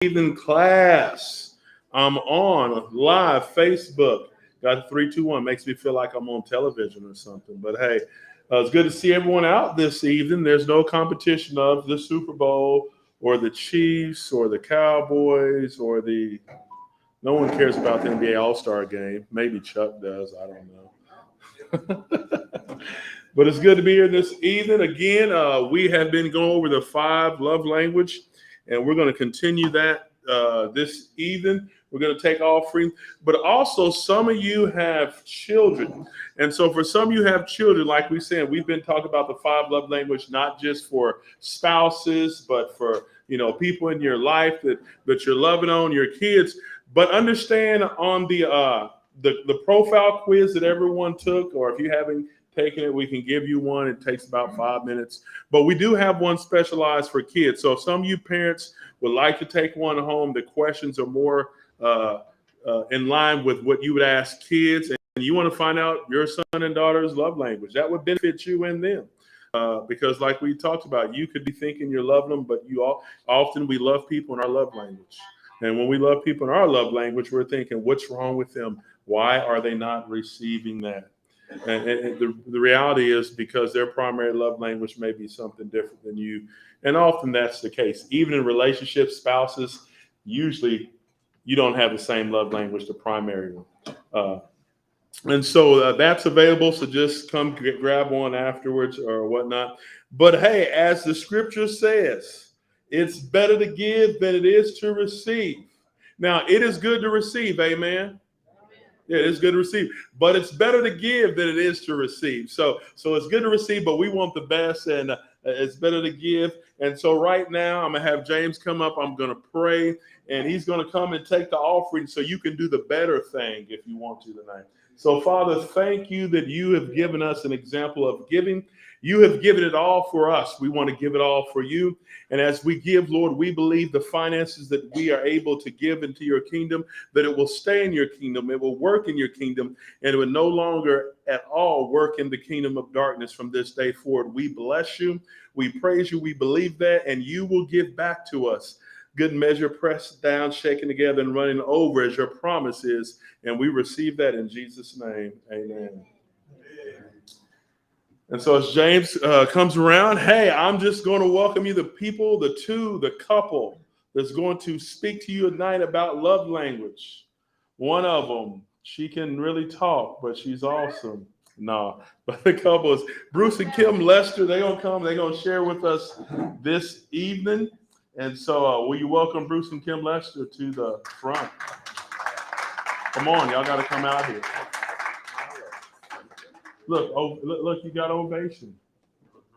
Evening class. I'm on live Facebook. Got 321. Makes me feel like I'm on television or something. But hey, it's good to see everyone out this evening. There's no competition of the Super Bowl or the Chiefs or the Cowboys or the. No one cares about the NBA All Star game. Maybe Chuck does. I don't know. But it's good to be here this evening. Again, we have been going over the 5 love language, and we're going to continue that this evening. We're going to take offering, but also some of you have children. And so for some of you have children, like we said, we've been talking about the 5 love language, not just for spouses, but for, people in your life that you're loving on, your kids. But understand on the profile quiz that everyone took, or if you haven't taken it, we can give you one. It takes about 5 minutes. But we do have one specialized for kids. So if some of you parents would like to take one home, the questions are more in line with what you would ask kids. And you want to find out your son and daughter's love language. That would benefit you and them. Because like we talked about, you could be thinking you're loving them, but often we love people in our love language. And when we love people in our love language, we're thinking, what's wrong with them? Why are they not receiving that? And the reality is because their primary love language may be something different than you. And often that's the case. Even in relationships, spouses, usually you don't have the same love language, the primary one. And so that's available. So just come grab one afterwards or whatnot. But hey, as the scripture says, it's better to give than it is to receive. Now, it is good to receive. Amen. Yeah, it's good to receive, but it's better to give than it is to receive. So it's good to receive, but we want the best, and it's better to give. And so right now, I'm going to have James come up. I'm going to pray, and he's going to come and take the offering so you can do the better thing if you want to tonight. So, Father, thank you that you have given us an example of giving. You have given it all for us. We want to give it all for you. And as we give, Lord, we believe the finances that we are able to give into your kingdom, that it will stay in your kingdom, it will work in your kingdom, and it will no longer at all work in the kingdom of darkness from this day forward. We bless you. We praise you. We believe that, and you will give back to us. Good measure, pressed down, shaken together, and running over as your promise is. And we receive that in Jesus' name. Amen. And so as James comes around, hey, I'm just going to welcome you, the people, the couple that's going to speak to you tonight about love language. One of them, she can really talk, but she's awesome. No, but the couple is Bruce and Kim Lester. They're going to come. They're going to share with us this evening. And so will you welcome Bruce and Kim Lester to the front? Come on, y'all got to come out here. Look, you got ovation.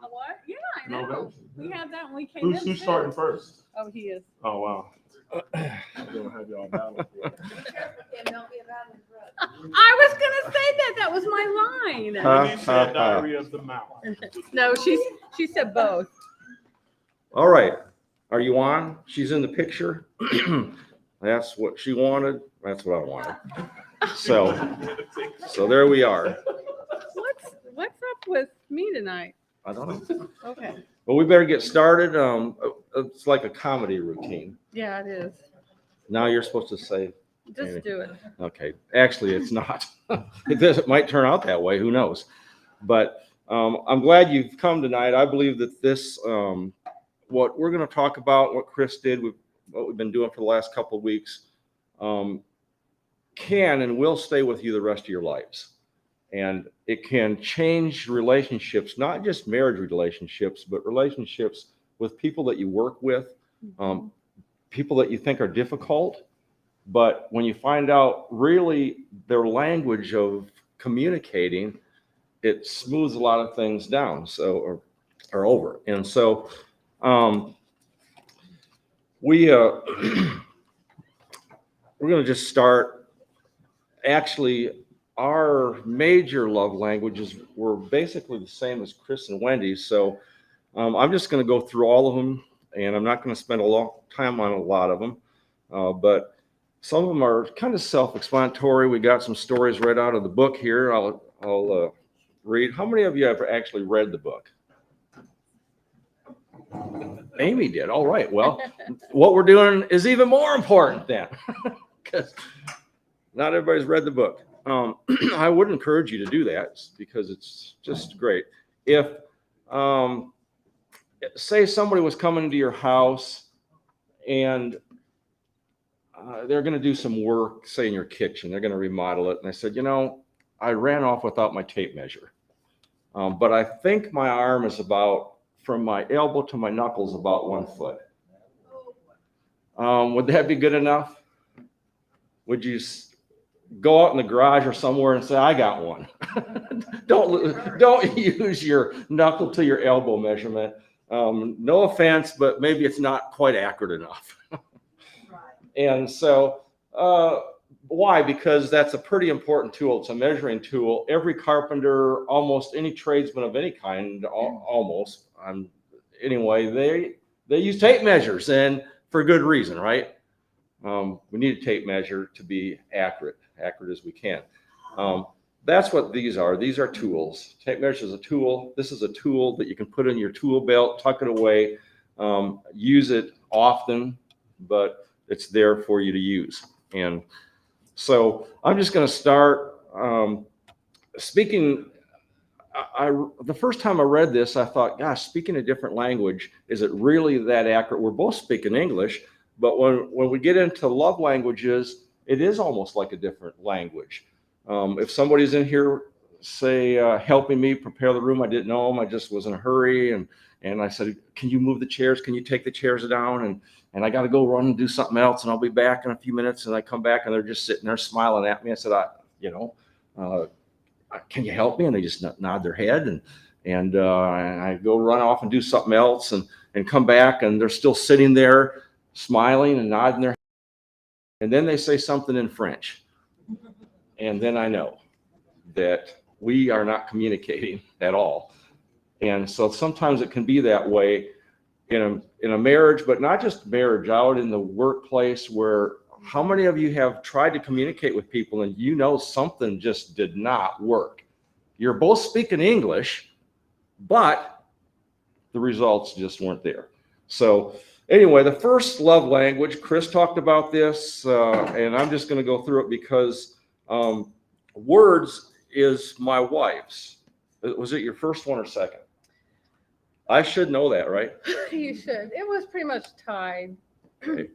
A what? Yeah, I know. Ovation. We had that when we came in. Who's starting first? Oh, he is. Oh, wow. I'm going to have y'all battle. I was going to say that. That was my line. Wendy said diary of the mouth. No, she said both. All right. Are you on? She's in the picture. That's what she wanted. That's what I wanted. So there we are. What's up with me tonight? I don't know. Okay. Well, we better get started. It's like a comedy routine. Yeah, it is. Now you're supposed to say. Just do it. Okay. Actually, it's not. It might turn out that way. Who knows? But I'm glad you've come tonight. I believe that this, what we're going to talk about, what Chris did, what we've been doing for the last couple of weeks, can and will stay with you the rest of your lives. And it can change relationships, not just marriage relationships, but relationships with people that you work with, people that you think are difficult. But when you find out really their language of communicating, it smooths a lot of things down, or over. And so we're going to just start. Actually, our major love languages were basically the same as Chris and Wendy's. So I'm just going to go through all of them, and I'm not going to spend a long time on a lot of them. But some of them are kind of self-explanatory. We got some stories right out of the book here. I'll read. How many of you have actually read the book? Amy did. All right. Well, what we're doing is even more important then, because not everybody's read the book. I would encourage you to do that because it's just great. If, say somebody was coming to your house and they're going to do some work, say in your kitchen, they're going to remodel it. And I said, I ran off without my tape measure. But I think my arm is about, from my elbow to my knuckles, about 1 foot. Would that be good enough? Would you go out in the garage or somewhere and say, I got one? Don't use your knuckle to your elbow measurement. No offense, but maybe it's not quite accurate enough. And so why? Because that's a pretty important tool. It's a measuring tool. Every carpenter, almost any tradesman of any kind, almost, anyway, they use tape measures, and for good reason, right? We need a tape measure to be accurate as we can. That's what these are. These are tools. Tape measure is a tool. This is a tool that you can put in your tool belt, tuck it away, use it often, but it's there for you to use. And so I'm just going to start speaking. The first time I read this, I thought, gosh, speaking a different language, is it really that accurate? We're both speaking English, but when we get into love languages, it is almost like a different language. If somebody's in here, say, helping me prepare the room, I didn't know them, I just was in a hurry, and I said, can you move the chairs? Can you take the chairs down? And I got to go run and do something else, and I'll be back in a few minutes. And I come back, and they're just sitting there smiling at me. I said, can you help me? And they just nod their head, and I go run off and do something else, and come back, and they're still sitting there smiling and nodding their head. And then they say something in French, and then I know that we are not communicating at all. And so sometimes it can be that way in a marriage, but not just marriage, out in the workplace, where how many of you have tried to communicate with people and something just did not work? You're both speaking English, but the results just weren't there. So anyway, the first love language, Chris talked about this, and I'm just going to go through it because words is my wife's. Was it your first one or second? I should know that, right? You should. It was pretty much tied. Okay.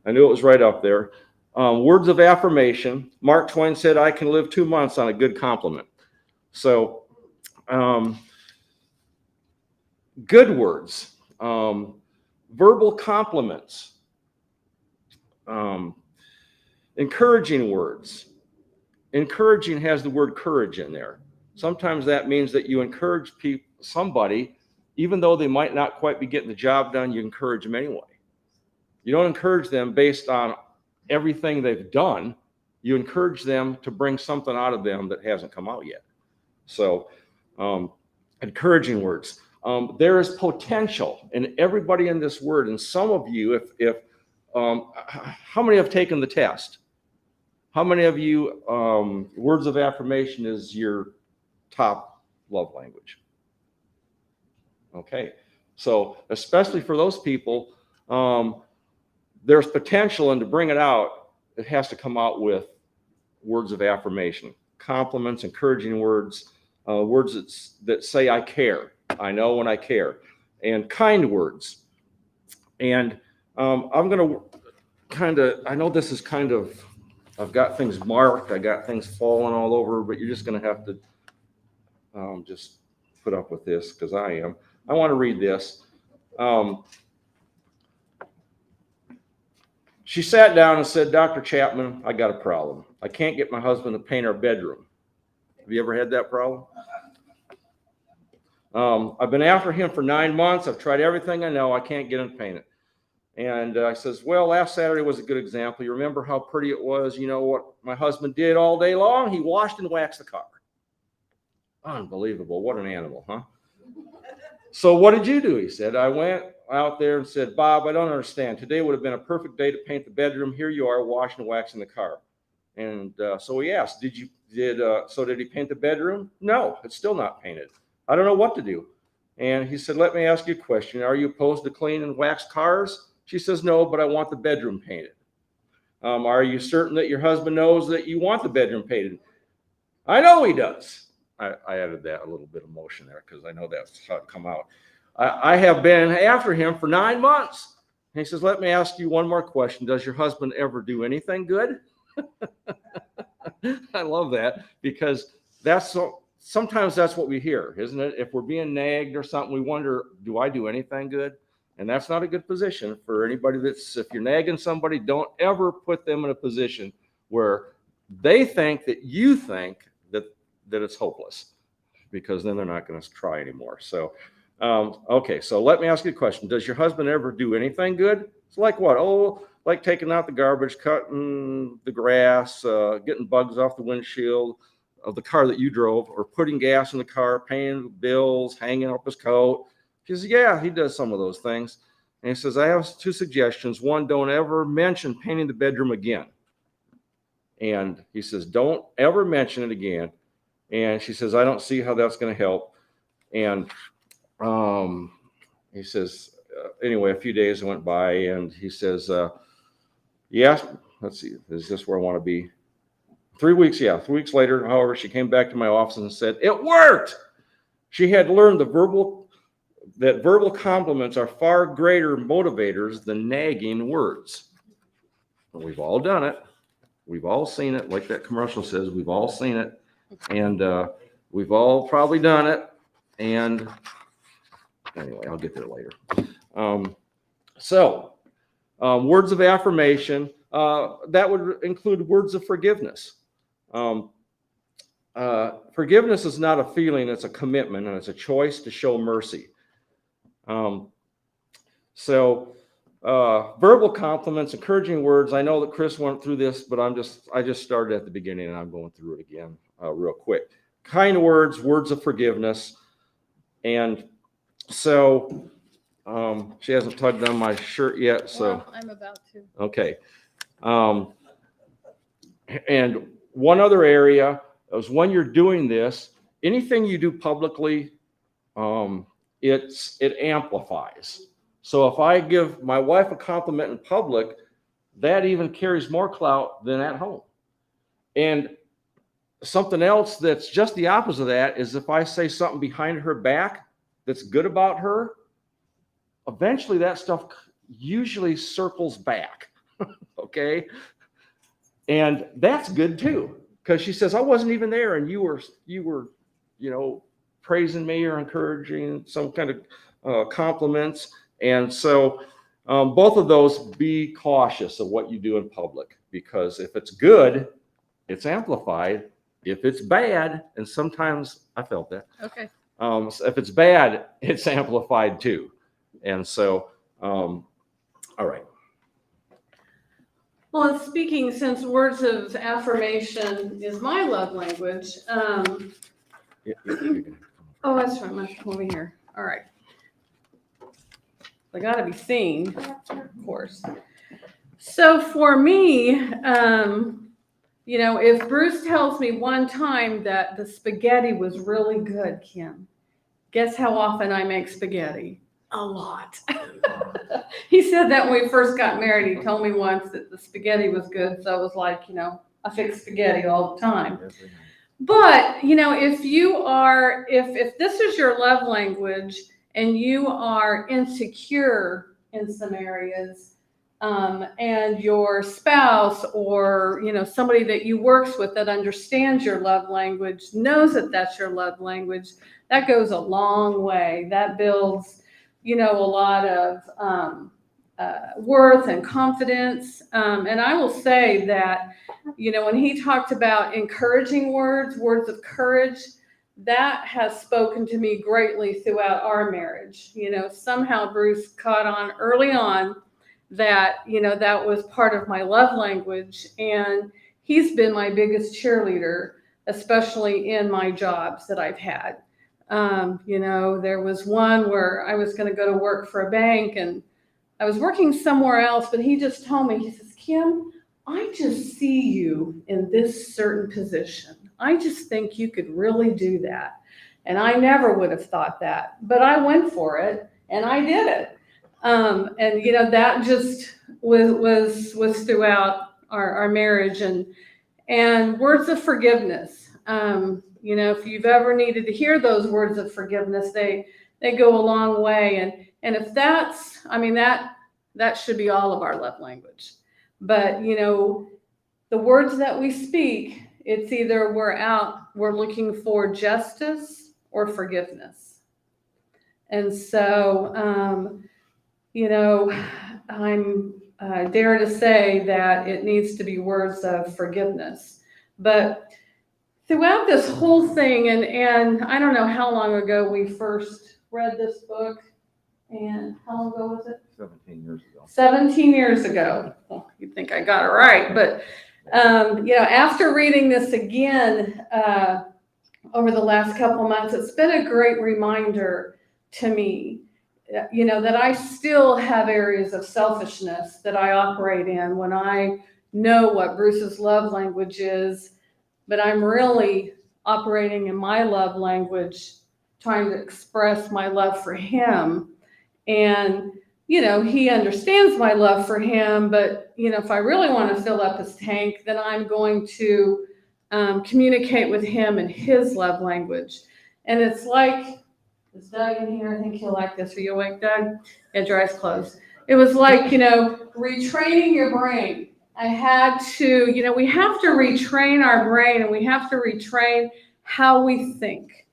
I knew it was right up there. Words of affirmation. Mark Twain said, I can live 2 months on a good compliment. So good words, verbal compliments, encouraging words. Encouraging has the word courage in there. Sometimes that means that you encourage somebody, even though they might not quite be getting the job done, you encourage them anyway. You don't encourage them based on everything they've done. You encourage them to bring something out of them that hasn't come out yet. So encouraging words. There is potential in everybody in this word. And some of you, how many have taken the test? How many of you, words of affirmation is your top love language? Okay. So especially for those people, there's potential, and to bring it out, it has to come out with words of affirmation, compliments, encouraging words, words that say, I care. I know when I care, and kind words. And I'm going to I know this is I've got things marked. I got things falling all over, but you're just going to have to just put up with this because I am. I want to read this. She sat down and said, Dr. Chapman, I got a problem. I can't get my husband to paint our bedroom. Have you ever had that problem? I've been after him for 9 months. I've tried everything I know. I can't get him to paint it. And I says, well, last Saturday was a good example. You remember how pretty it was? You know what my husband did all day long? He washed and waxed the car. Unbelievable. What an animal, huh? So what did you do? He said, I went out there and said, Bob, I don't understand. Today would have been a perfect day to paint the bedroom. Here you are washing and waxing the car. And so he asked, did he paint the bedroom? No, it's still not painted. I don't know what to do. And he said, let me ask you a question. Are you opposed to clean and wax cars? She says, no, but I want the bedroom painted. Are you certain that your husband knows that you want the bedroom painted? I know he does. I added that a little bit of emotion there because I know that's how it come out. I have been after him for 9 months. And he says, let me ask you one more question. Does your husband ever do anything good? I love that because sometimes that's what we hear, isn't it? If we're being nagged or something, we wonder, do I do anything good? And that's not a good position for anybody if you're nagging somebody, don't ever put them in a position where they think that you think that it's hopeless, because then they're not going to try anymore. So, okay. So let me ask you a question. Does your husband ever do anything good? It's like what? Oh, like taking out the garbage, cutting the grass, getting bugs off the windshield of the car that you drove, or putting gas in the car, paying bills, hanging up his coat. She says, yeah, he does some of those things. And he says, I have 2 suggestions. One, don't ever mention painting the bedroom again. And he says, don't ever mention it again. And she says, I don't see how that's going to help. And he says, anyway, a few days went by, and he says, yeah, let's see, is this where I want to be? 3 weeks, 3 weeks later, however, she came back to my office and said, it worked. She had learned that verbal compliments are far greater motivators than nagging words. And we've all done it. We've all seen it. Like that commercial says, we've all seen it. And we've all probably done it. And anyway, I'll get there later. Words of affirmation, that would include words of forgiveness. Forgiveness is not a feeling, it's a commitment, and it's a choice to show mercy. Verbal compliments, encouraging words. I know that Chris went through this, but I just started at the beginning and I'm going through it again real quick. Kind words, words of forgiveness. And so she hasn't tugged on my shirt yet. So Well, I'm about to. okay. And one other area is when you're doing this, anything you do publicly, it amplifies. So if I give my wife a compliment in public, that even carries more clout than at home. And something else that's just the opposite of that is if I say something behind her back that's good about her, eventually that stuff usually circles back. Okay. And that's good too, because she says, I wasn't even there, and you were, praising me or encouraging some kind of compliments. And so both of those, be cautious of what you do in public, because if it's good, it's amplified. If it's bad, and sometimes I felt that. Okay. If it's bad, it's amplified too. And so, all right. Well, and speaking, since words of affirmation is my love language. Oh, that's right. Let's come over here. All right. I got to be seen, of course. So for me, if Bruce tells me one time that the spaghetti was really good, Kim, guess how often I make spaghetti? A lot. He said that when we first got married. He told me once that the spaghetti was good. So I was like, I fix spaghetti all the time. But, if this is your love language and you are insecure in some areas, and your spouse or, somebody that you works with that understands your love language, knows that that's your love language, that goes a long way. That builds, a lot of worth and confidence. And I will say that, when he talked about encouraging words of courage, that has spoken to me greatly throughout our marriage. Somehow Bruce caught on early on that, that was part of my love language. And he's been my biggest cheerleader, especially in my jobs that I've had. There was one where I was going to go to work for a bank and I was working somewhere else, but he just told me, he says, Kim, I just see you in this certain position. I just think you could really do that. And I never would have thought that, but I went for it and I did it. And you know, that just was throughout our marriage, and words of forgiveness. You know, if you've ever needed to hear those words of forgiveness, they go a long way. And if that's, I mean, that should be all of our love language. But you know, the words that we speak, it's either we're looking for justice or forgiveness. And so, you know, I'm dare to say that it needs to be words of forgiveness. But throughout this whole thing, and I don't know how long ago we first read this book, and how long ago was it? 17 years ago. 17 years ago. Well, you'd think I got it right, but you know, after reading this again over the last couple months, it's been a great reminder to me, you know, that I still have areas of selfishness that I operate in when I know what Bruce's love language is, but I'm really operating in my love language, trying to express my love for him. And, you know, he understands my love for him, but, you know, if I really want to fill up his tank, then I'm going to communicate with him in his love language. And it's like, is Doug in here? I think he'll like this. Are you awake, Doug? Yeah, your eyes closed. It was like, you know, retraining your brain. I had to, you know, we have to retrain our brain, and we have to retrain how we think.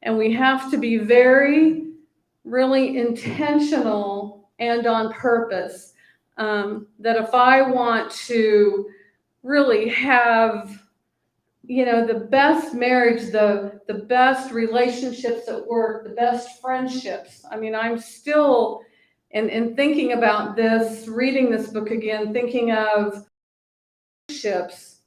And we have to be very, really intentional and on purpose. That if I want to really have, you know, the best marriage, the best relationships at work, the best friendships. I mean, I'm still, in thinking about this, reading this book again, thinking of relationships,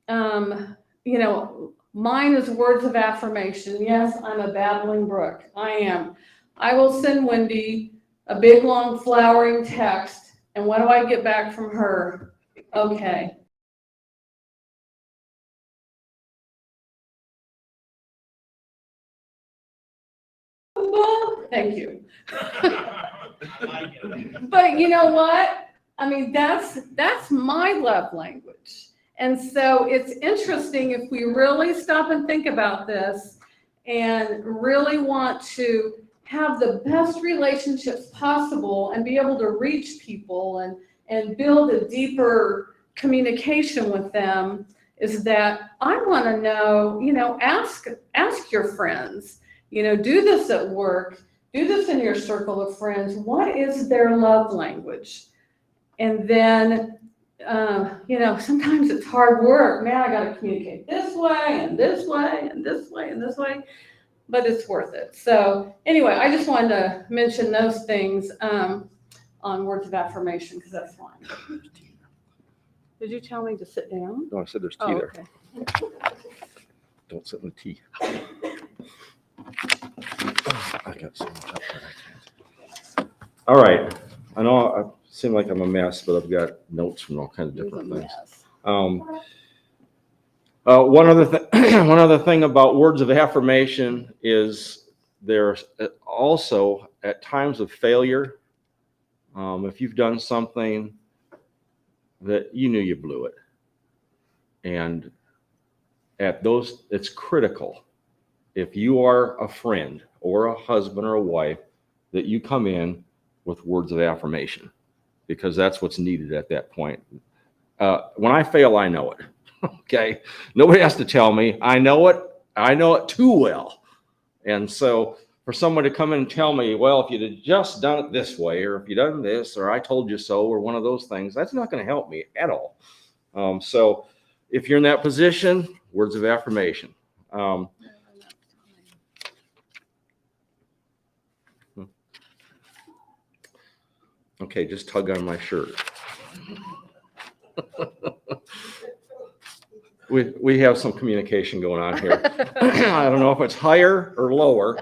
you know, mine is words of affirmation. Yes, I'm a babbling brook. I am. I will send Wendy a big, long, flowering text, and what do I get back from her? Okay. Thank you. But you know what? I mean, that's my love language. And so it's interesting if we really stop and think about this and really want to have the best relationships possible and be able to reach people and build a deeper communication with them, is that I want to know, you know, ask your friends, you know, do this at work, do this in your circle of friends. What is their love language? And then, you know, sometimes it's hard work. Man, I got to communicate this way and this way and this way and this way, but it's worth it. So anyway, I just wanted to mention those things on words of affirmation, because that's fine. Did you tell me to sit down? No, I said there's tea there. Okay. Don't sit in the tea. I got so much up there, I can't. All right. I know I seem like I'm a mess, but I've got notes from all kinds of different things. One other thing about words of affirmation is there's also at times of failure. If you've done something that you knew you blew it, and at those, it's critical. If you are a friend or a husband or a wife, that you come in with words of affirmation, because that's what's needed at that point. When I fail, I know it. Okay. Nobody has to tell me. I know it. I know it too well. And so for someone to come in and tell me, well, if you'd have just done it this way, or if you'd done this, or I told you so, or one of those things, that's not going to help me at all. So if you're in that position, words of affirmation. Okay, just tug on my shirt. We have some communication going on here. I don't know if it's higher or lower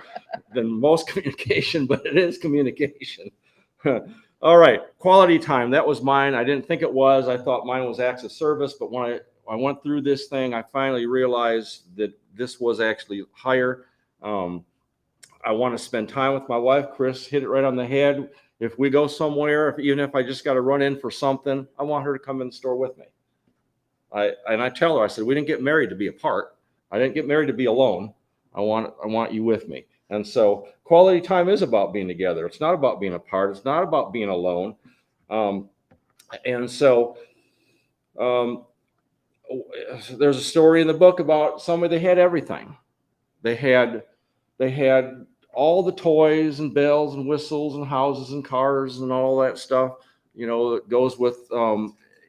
than most communication, but it is communication. All right, quality time. That was mine. I didn't think it was. I thought mine was acts of service, but when I went through this thing, I finally realized that this was actually higher. I want to spend time with my wife. Chris hit it right on the head. If we go somewhere, even if I just got to run in for something, I want her to come in the store with me. I tell her, I said, we didn't get married to be apart. I didn't get married to be alone. I want you with me. And so quality time is about being together. It's not about being apart. It's not about being alone. And so there's a story in the book about somebody, they had everything. They had all the toys and bells and whistles and houses and cars and all that stuff, that goes with,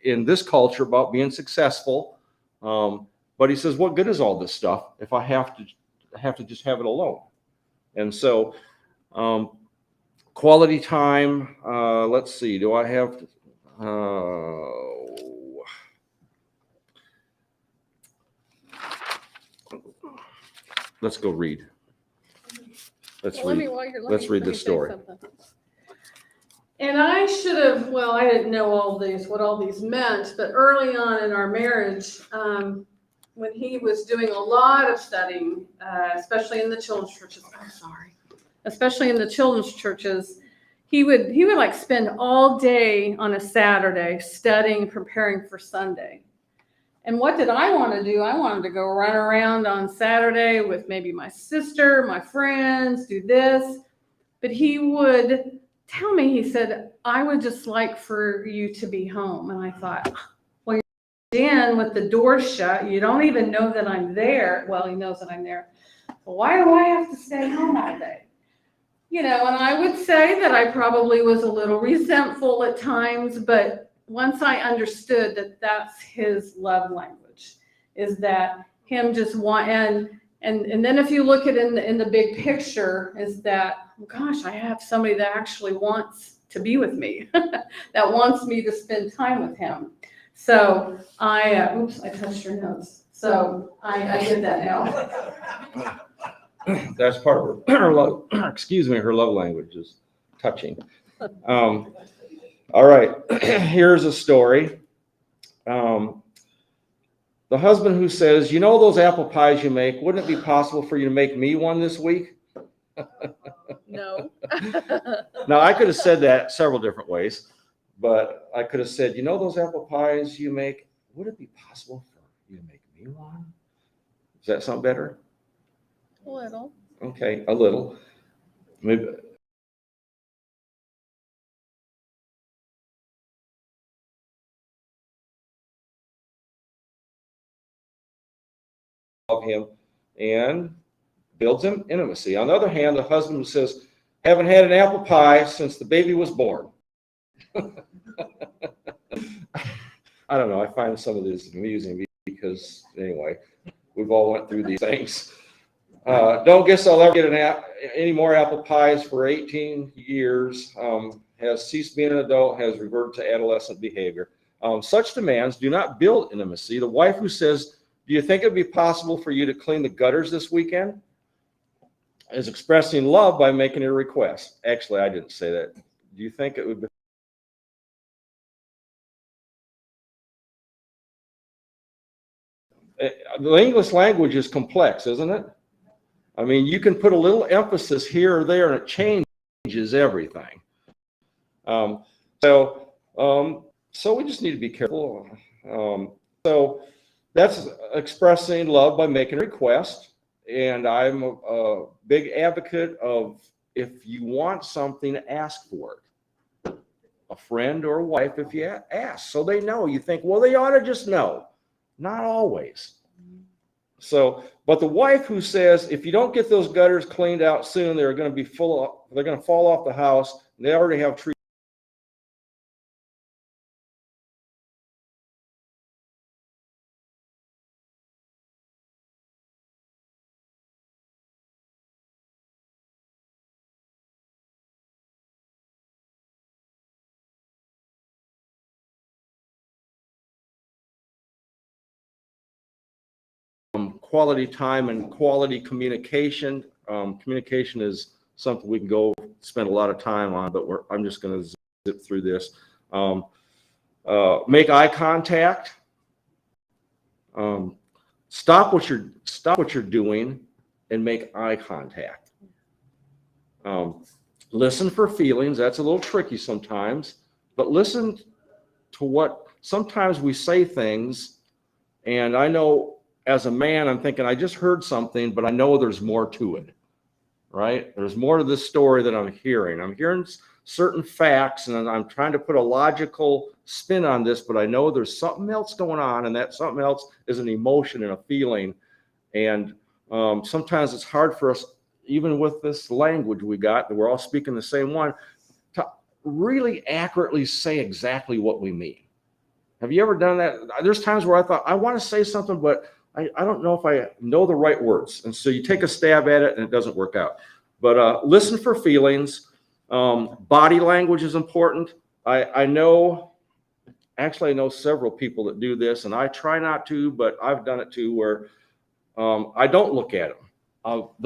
in this culture, about being successful. But he says, what good is all this stuff if I have to just have it alone? And so quality time, let's see, do I have let's go read. Let's read this story. And I should have, well, I didn't know what all these meant, but early on in our marriage, when he was doing a lot of studying, especially in the children's churches, especially in the children's churches, he would like spend all day on a Saturday studying, preparing for Sunday. And what did I want to do? I wanted to go run around on Saturday with maybe my sister, my friends, do this. But he would tell me, he said, I would just like for you to be home. And I thought, well, you're in with the door shut. You don't even know that I'm there. Well, he knows that I'm there. Well, why do I have to stay home all day? And I would say that I probably was a little resentful at times, but once I understood that that's his love language, is that him just and then if you look at in the big picture, is that, gosh, I have somebody that actually wants to be with me, that wants me to spend time with him. So I touched your nose. So I did that now. That's part of her love, her love language is touching. All right, here's a story. The husband who says, those apple pies you make, wouldn't it be possible for you to make me one this week? No. Now, I could have said that several different ways, but I could have said, those apple pies you make, would it be possible for you to make me one? Does that sound better? A little. Okay, a little. Maybe. Of him and builds him intimacy. On the other hand, the husband says, haven't had an apple pie since the baby was born. I don't know. I find some of this amusing because, anyway, we've all went through these things. Don't guess I'll ever get any more apple pies for 18 years. Has ceased being an adult, has reverted to adolescent behavior. Such demands do not build intimacy. The wife who says, do you think it would be possible for you to clean the gutters this weekend? Is expressing love by making a request. Actually, I didn't say that. Do you think it would be? The English language is complex, isn't it? I mean, you can put a little emphasis here or there and it changes everything. So we just need to be careful. So that's expressing love by making a request. And I'm a big advocate of, if you want something, ask for it. A friend or a wife, if you ask, so they know. You think, well, they ought to just know. Not always. So, but the wife who says, if you don't get those gutters cleaned out soon, they're going to fall off the house. They already have trees. Quality time and quality communication. Communication is something we can go spend a lot of time on, but I'm just going to zip through this. Make eye contact. Stop what you're doing and make eye contact. Listen for feelings. That's a little tricky sometimes, but listen to what sometimes we say things. And I know as a man, I'm thinking, I just heard something, but I know there's more to it, right? There's more to this story that I'm hearing. I'm hearing certain facts and I'm trying to put a logical spin on this, but I know there's something else going on, and that something else is an emotion and a feeling. And sometimes it's hard for us, even with this language we got, that we're all speaking the same one, to really accurately say exactly what we mean. Have you ever done that? There's times where I thought, I want to say something, but I don't know if I know the right words. And so you take a stab at it and it doesn't work out. But listen for feelings. Body language is important. I know several people that do this, and I try not to, but I've done it too, where I don't look at them.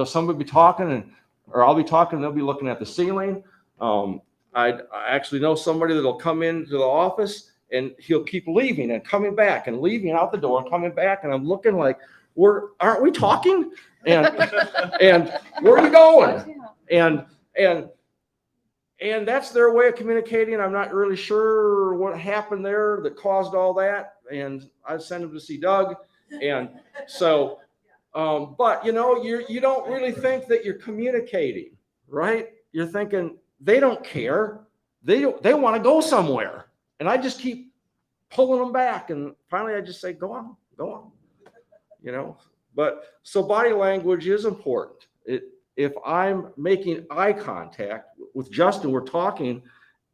Somebody be talking, or I'll be talking, and they'll be looking at the ceiling. I actually know somebody that'll come into the office and he'll keep leaving and coming back and leaving out the door and coming back, and I'm looking like, aren't we talking? And where are you going? And that's their way of communicating. I'm not really sure what happened there that caused all that. And I sent them to see Doug. And so, but you don't really think that you're communicating, right? You're thinking they don't care. They want to go somewhere. And I just keep pulling them back. And finally I just say, go on. But so body language is important. If I'm making eye contact with Justin, we're talking,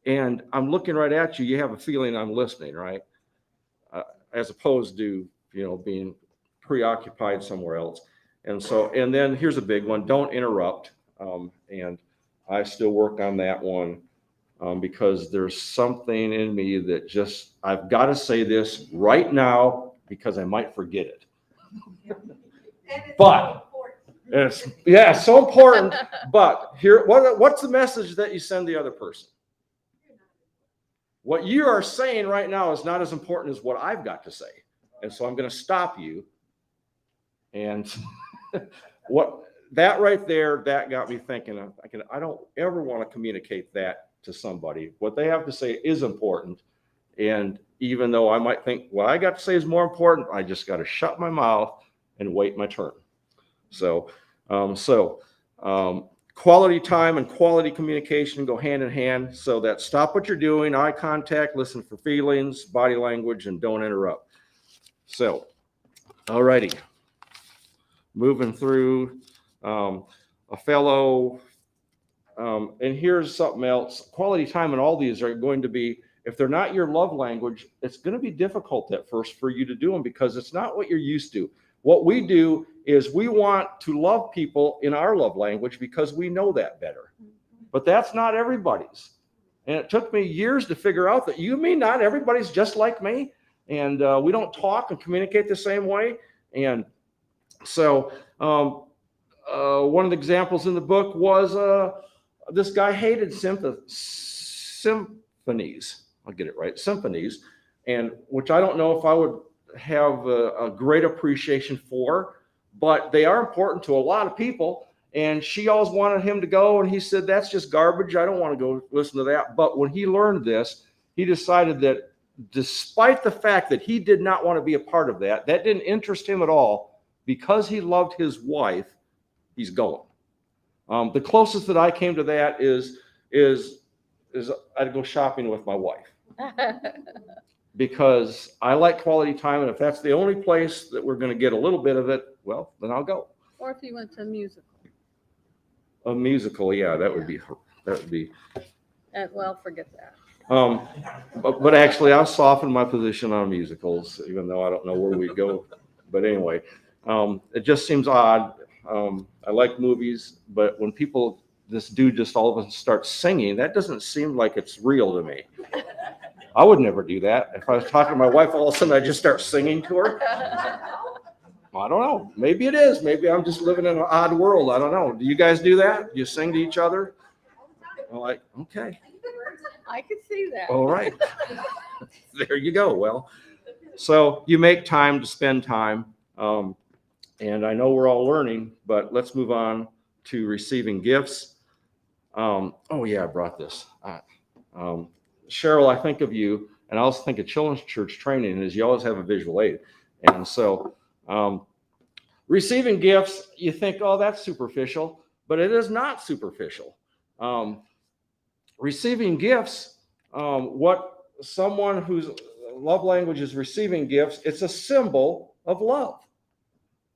and I'm looking right at you, you have a feeling I'm listening, right? As opposed to, being preoccupied somewhere else. And then here's a big one: don't interrupt. And I still work on that one because there's something in me that just, I've got to say this right now because I might forget it. But it's so important. But here, what's the message that you send the other person? What you are saying right now is not as important as what I've got to say. And so I'm going to stop you. And that right there, that got me thinking, I don't ever want to communicate that to somebody. What they have to say is important. And even though I might think what I got to say is more important, I just got to shut my mouth and wait my turn. So quality time and quality communication go hand in hand. So that stop what you're doing, eye contact, listen for feelings, body language, and don't interrupt. So, all righty. Moving through a fellow, and here's something else. Quality time and all these are going to be, if they're not your love language, it's going to be difficult at first for you to do them because it's not what you're used to. What we do is we want to love people in our love language because we know that better. But that's not everybody's. And it took me years to figure out that not everybody's just like me. And we don't talk and communicate the same way. And so one of the examples in the book was this guy hated symphonies. I'll get it right. Symphonies. And which I don't know if I would have a great appreciation for, but they are important to a lot of people. And she always wanted him to go, and he said, that's just garbage. I don't want to go listen to that. But when he learned this, he decided that despite the fact that he did not want to be a part of that didn't interest him at all, because he loved his wife, he's going. The closest that I came to that is I'd go shopping with my wife. Because I like quality time, and if that's the only place that we're going to get a little bit of it, well, then I'll go. Or if you went to a musical. A musical, yeah, that would be. Well, forget that. But actually, I'll soften my position on musicals, even though I don't know where we go. But anyway, it just seems odd. I like movies, but when this dude just all of a sudden starts singing, that doesn't seem like it's real to me. I would never do that. If I was talking to my wife, all of a sudden I just start singing to her. I don't know. Maybe it is. Maybe I'm just living in an odd world. I don't know. Do you guys do that? Do you sing to each other? I'm like, okay. I could see that. All right. There you go. Well, so you make time to spend time. And I know we're all learning, but let's move on to receiving gifts. Oh yeah, I brought this. Cheryl, I think of you, and I also think of Children's Church training is you always have a visual aid. And so receiving gifts, you think, oh, that's superficial, but it is not superficial. Receiving gifts, what someone whose love language is receiving gifts, it's a symbol of love.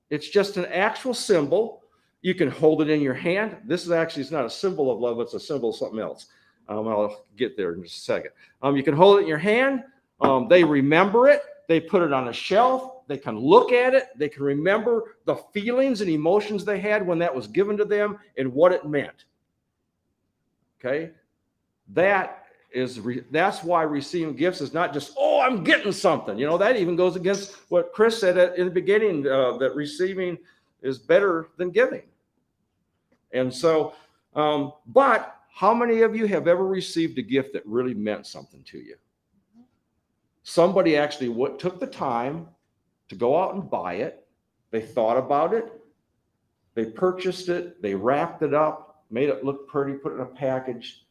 It's just an actual symbol. You can hold it in your hand. This is actually, it's not a symbol of love, it's a symbol of something else. I'll get there in just a second. You can hold it in your hand. They remember it. They put it on a shelf. They can look at it. They can remember the feelings and emotions they had when that was given to them and what it meant. Okay? That's why receiving gifts is not just, oh, I'm getting something. You know, that even goes against what Chris said in the beginning, that receiving is better than giving. And so, but how many of you have ever received a gift that really meant something to you? Somebody actually took the time to go out and buy it. They thought about it. They purchased it. They wrapped it up, made it look pretty, put it in a package,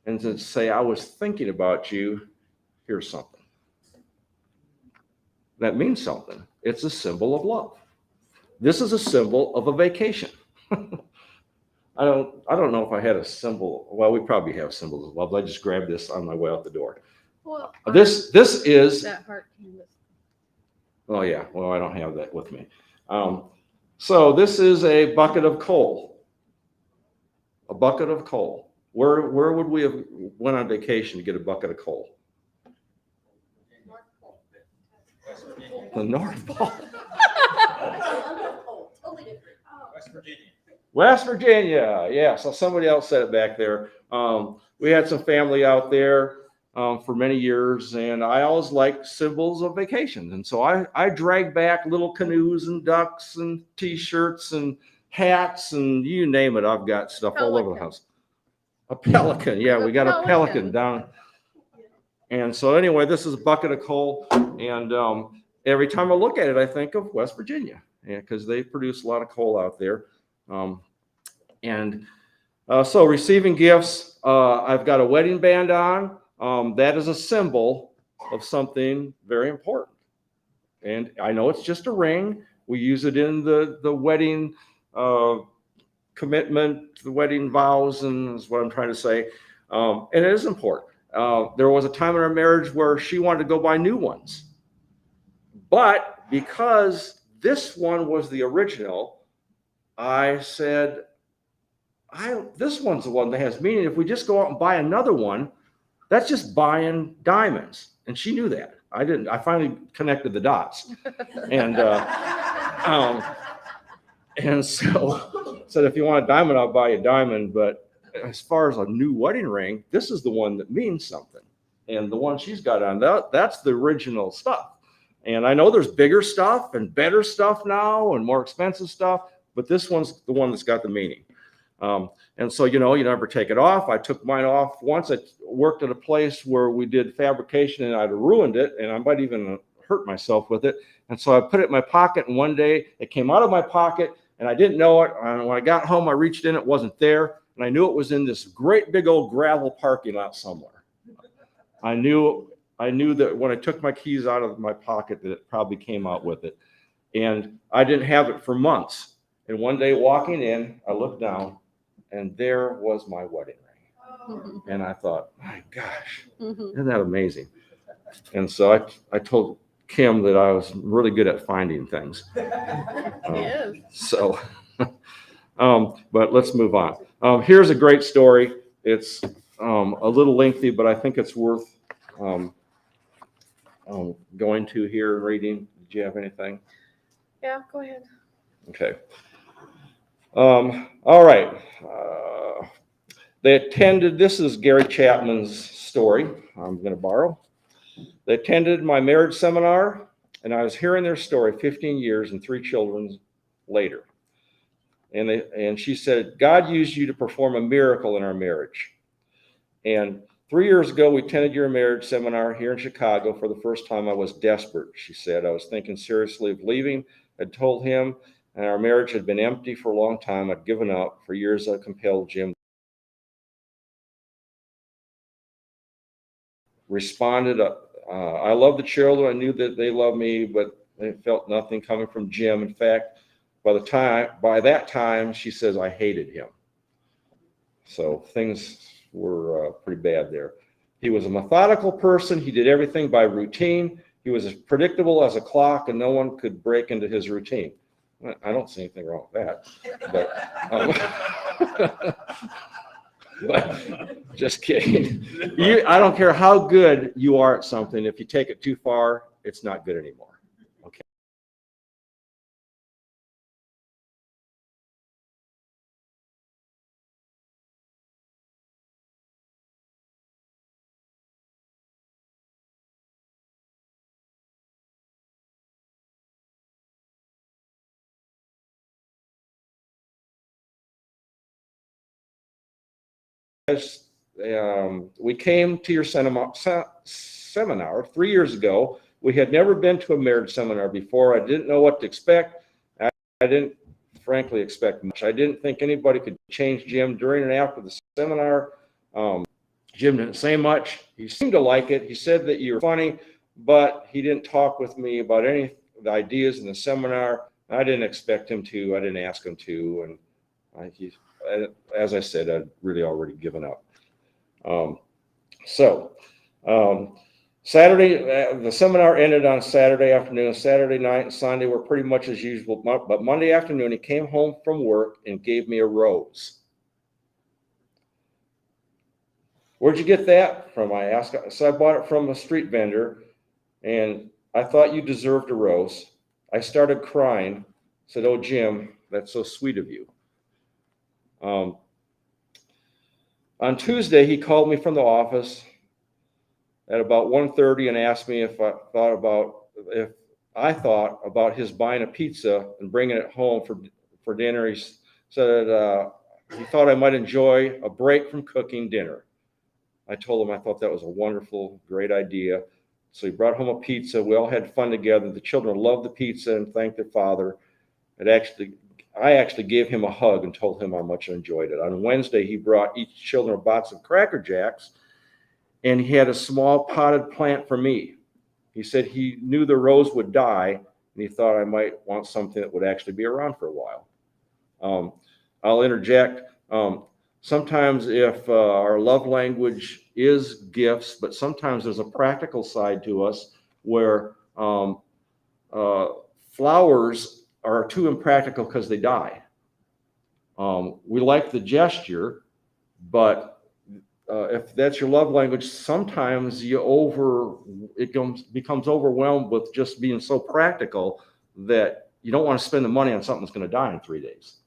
and to say, I was thinking about you. Here's something. That means something. It's a symbol of love. This is a symbol of a vacation. I don't know if I had a symbol. Well, we probably have symbols of love. I just grabbed this on my way out the door. Well, This is that heart canvas. Oh yeah, well, I don't have that with me. So this is a bucket of coal. A bucket of coal. Where would we have went on vacation to get a bucket of coal? The North Pole. West Virginia. West Virginia. Yeah, so somebody else said it back there. We had some family out there for many years, and I always liked symbols of vacations. And so I dragged back little canoes and ducks and T-shirts and hats and you name it. I've got stuff all over the house. A pelican. Yeah, we got a pelican down. And so anyway, this is a bucket of coal. And every time I look at it, I think of West Virginia, because they produce a lot of coal out there. So receiving gifts, I've got a wedding band on. That is a symbol of something very important. And I know it's just a ring. We use it in the wedding commitment, the wedding vows, and is what I'm trying to say. And it is important. There was a time in our marriage where she wanted to go buy new ones. But because this one was the original, I said, this one's the one that has meaning. If we just go out and buy another one, that's just buying diamonds. And she knew that. I didn't. I finally connected the dots. And so said, if you want a diamond, I'll buy you a diamond. But as far as a new wedding ring, this is the one that means something. And the one she's got on, that's the original stuff. And I know there's bigger stuff and better stuff now and more expensive stuff, but this one's the one that's got the meaning. And so, you never take it off. I took mine off once. I worked at a place where we did fabrication and I'd ruined it, and I might even hurt myself with it. And so I put it in my pocket, and one day it came out of my pocket and I didn't know it. And when I got home, I reached in, it wasn't there. And I knew it was in this great big old gravel parking lot somewhere. I knew that when I took my keys out of my pocket that it probably came out with it. And I didn't have it for months. And one day walking in, I looked down, and there was my wedding ring. And I thought, my gosh, isn't that amazing? And so I told Kim that I was really good at finding things. Yes. So, but let's move on. Here's a great story. It's a little lengthy, but I think it's worth going to here and reading. Did you have anything? Yeah, go ahead. Okay. All right. They attended, this is Gary Chapman's story, I'm going to borrow. They attended my marriage seminar, and I was hearing their story 15 years and 3 children later. And she said, God used you to perform a miracle in our marriage. And 3 years ago, we attended your marriage seminar here in Chicago. For the first time, I was desperate, she said. I was thinking seriously of leaving. I told him and our marriage had been empty for a long time. I'd given up. For years, I compelled Jim. Responded, I love the children. I knew that they loved me, but I felt nothing coming from Jim. In fact, by that time, she says I hated him. So things were pretty bad there. He was a methodical person. He did everything by routine. He was as predictable as a clock, and no one could break into his routine. I don't see anything wrong with that. But just kidding. I don't care how good you are at something. If you take it too far, it's not good anymore. Okay. We came to your seminar 3 years ago. We had never been to a marriage seminar before. I didn't know what to expect. I didn't frankly expect much. I didn't think anybody could change Jim during and after the seminar. Jim didn't say much. He seemed to like it. He said that you were funny, but he didn't talk with me about any of the ideas in the seminar. I didn't expect him to. I didn't ask him to. And as I said, I'd really already given up. Saturday, the seminar ended on Saturday afternoon. Saturday night and Sunday were pretty much as usual. But Monday afternoon, he came home from work and gave me a rose. Where'd you get that from? I asked. So I bought it from a street vendor, and I thought you deserved a rose. I started crying. Said, "Oh, Jim, that's so sweet of you." On Tuesday, he called me from the office at about 1:30 and asked me if I thought about his buying a pizza and bringing it home for dinner. He said he thought I might enjoy a break from cooking dinner. I told him I thought that was a wonderful, great idea. So he brought home a pizza. We all had fun together. The children loved the pizza and thanked their father. I actually gave him a hug and told him how much I enjoyed it. On Wednesday, he brought each children a box of Cracker Jacks, and he had a small potted plant for me. He said he knew the rose would die, and he thought I might want something that would actually be around for a while. I'll interject. Sometimes if our love language is gifts, but sometimes there's a practical side to us where flowers are too impractical because they die. We like the gesture, but if that's your love language, sometimes it becomes overwhelmed with just being so practical that you don't want to spend the money on something that's going to die in 3 days.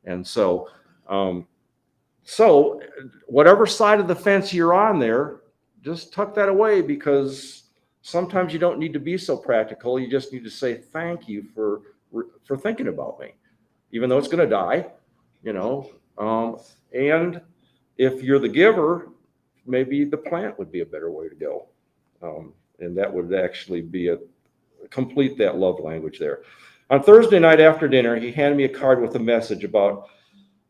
And so whatever side of the fence you're on there, just tuck that away, because sometimes you don't need to be so practical. You just need to say thank you for thinking about me, even though it's going to die, and if you're the giver, maybe the plant would be a better way to go. And that would actually complete that love language there. On Thursday night after dinner, he handed me a card with a message about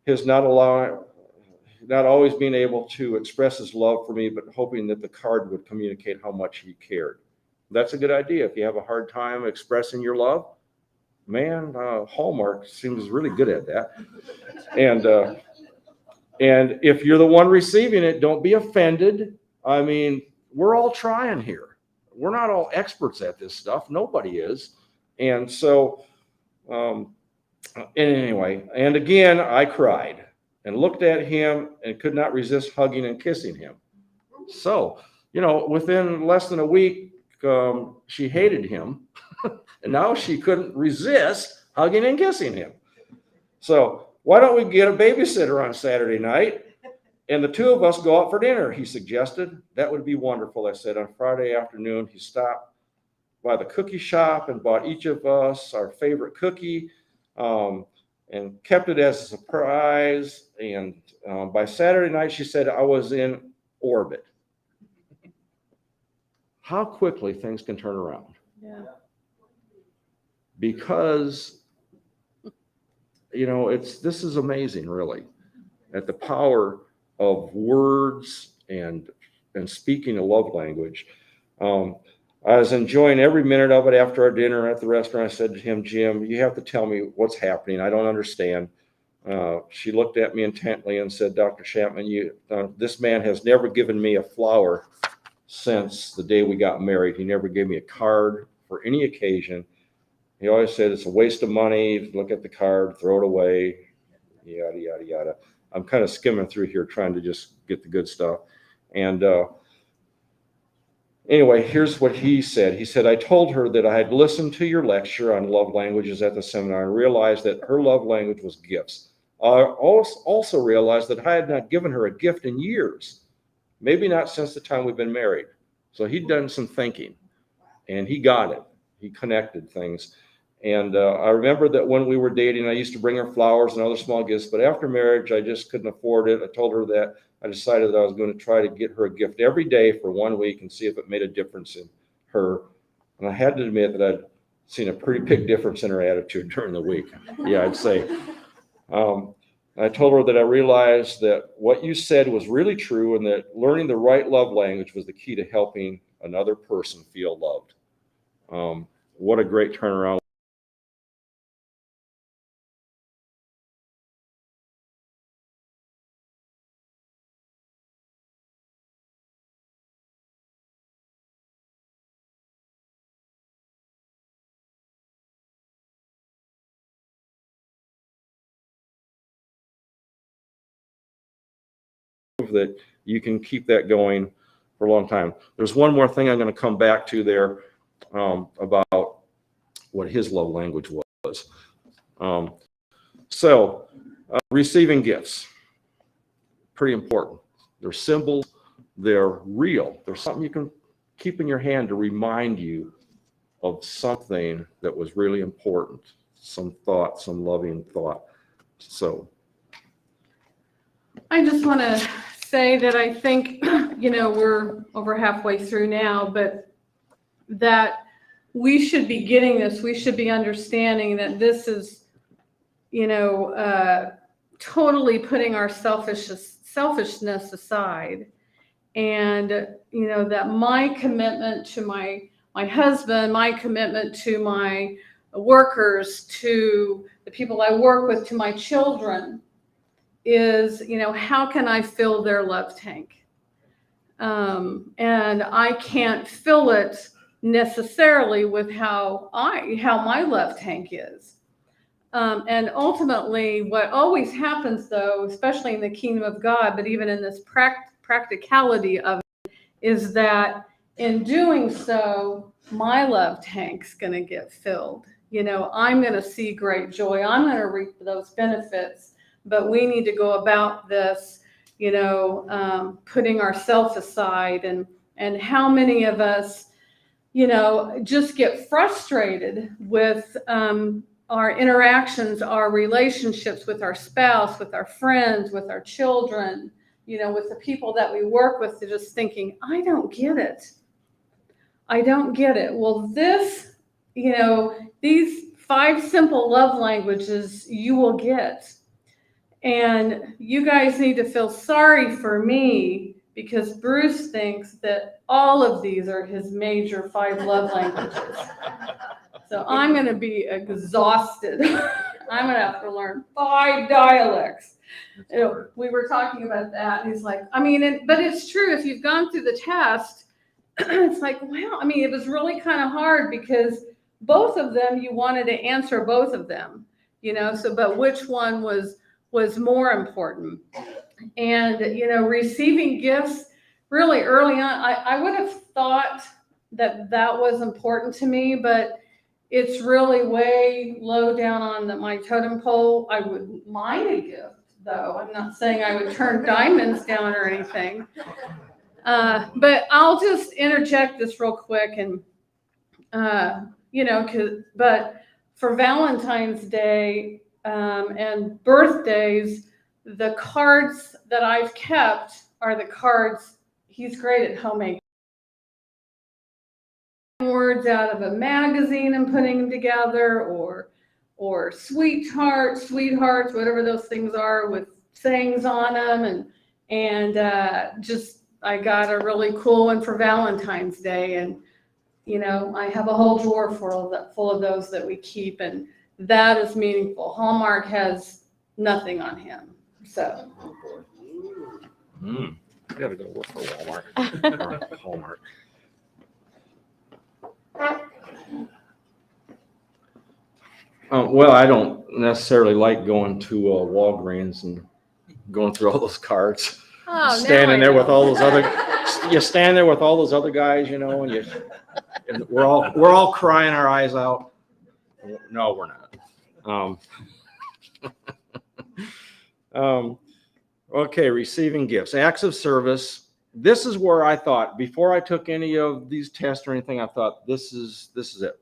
his not always being able to express his love for me, but hoping that the card would communicate how much he cared. That's a good idea. If you have a hard time expressing your love, man, Hallmark seems really good at that. And if you're the one receiving it, don't be offended. I mean, we're all trying here. We're not all experts at this stuff. Nobody is. And so, anyway, and again, I cried and looked at him and could not resist hugging and kissing him. So, within less than a week, she hated him. And now she couldn't resist hugging and kissing him. So why don't we get a babysitter on Saturday night and the two of us go out for dinner, he suggested. That would be wonderful, I said. On Friday afternoon, he stopped by the cookie shop and bought each of us our favorite cookie, and kept it as a surprise. And by Saturday night, she said I was in orbit. How quickly things can turn around. Yeah. Because this is amazing, really, at the power of words and speaking a love language. I was enjoying every minute of it. After our dinner at the restaurant, I said to him, Jim, you have to tell me what's happening. I don't understand. She looked at me intently and said, Dr. Chapman, this man has never given me a flower since the day we got married. He never gave me a card for any occasion. He always said it's a waste of money. Look at the card, throw it away, yada, yada, yada. I'm kind of skimming through here trying to just get the good stuff. And anyway, here's what he said. He said, I told her that I had listened to your lecture on love languages at the seminar and realized that her love language was gifts. I also realized that I had not given her a gift in years, maybe not since the time we've been married. So he'd done some thinking and he got it. He connected things. And I remember that when we were dating, I used to bring her flowers and other small gifts, but after marriage, I just couldn't afford it. I told her that I decided that I was going to try to get her a gift every day for 1 week and see if it made a difference in her. And I had to admit that I'd seen a pretty big difference in her attitude during the week. Yeah, I'd say. I told her that I realized that what you said was really true and that learning the right love language was the key to helping another person feel loved. What a great turnaround. That you can keep that going for a long time. There's one more thing I'm going to come back to there about what his love language was. Receiving gifts, pretty important. They're symbols, they're real. They're something you can keep in your hand to remind you of something that was really important, some thought, some loving thought. So I just want to say that I think, we're over halfway through now, but that we should be getting this. We should be understanding that this is, totally putting our selfishness aside. And, that my commitment to my husband, my commitment to my workers, to the people I work with, to my children, is, how can I fill their love tank? And I can't fill it necessarily with how my love tank is. And ultimately, what always happens, though, especially in the kingdom of God, but even in this practicality of it, is that in doing so, my love tank's going to get filled. I'm going to see great joy. I'm going to reap those benefits. But we need to go about this, putting ourselves aside. And how many of us, just get frustrated with our interactions, our relationships with our spouse, with our friends, with our children, with the people that we work with, to just thinking, I don't get it. I don't get it. Well, these 5 simple love languages you will get. And you guys need to feel sorry for me, because Bruce thinks that all of these are his major 5 love languages. So I'm going to be exhausted. I'm going to have to learn 5 dialects. We were talking about that. And he's like, but it's true. If you've gone through the test, it's like, wow. It was really kind of hard, because both of them, you wanted to answer both of them, but which one was more important? And, receiving gifts really early on, I would have thought that was important to me, but it's really way low down on my totem pole. I would mind a gift, though. I'm not saying I would turn diamonds down or anything. But I'll just interject this real quick, and, but for Valentine's Day, and birthdays, the cards that I've kept are the cards. He's great at homemade words out of a magazine and putting them together, or or sweethearts, whatever those things are with sayings on them. And just, I got a really cool one for Valentine's Day. And, you know, I have a whole drawer full of those that we keep, and that is meaningful. Hallmark has nothing on him. So, I gotta go work for Walmart or Hallmark. Well, I don't necessarily like going to Walgreens and going through all those carts. Standing there with all those other, you stand there with all those other guys, you know, and we're all crying our eyes out. No, we're not. Okay, receiving gifts, acts of service. This is where I thought, before I took any of these tests or anything, I thought this is it.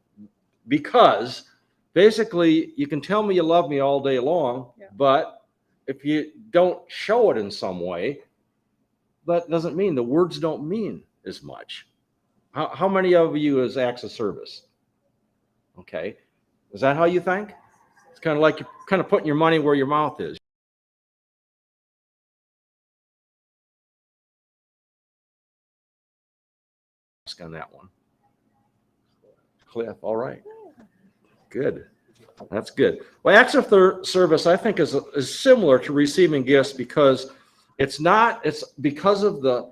Because basically you can tell me you love me all day long, but if you don't show it in some way, that doesn't mean, the words don't mean as much. How many of you is acts of service? Okay. Is that how you think? It's kind of like you're kind of putting your money where your mouth is. On that one. Cliff, all right. Good. That's good. Well, acts of service, I think, is similar to receiving gifts, because it's because of the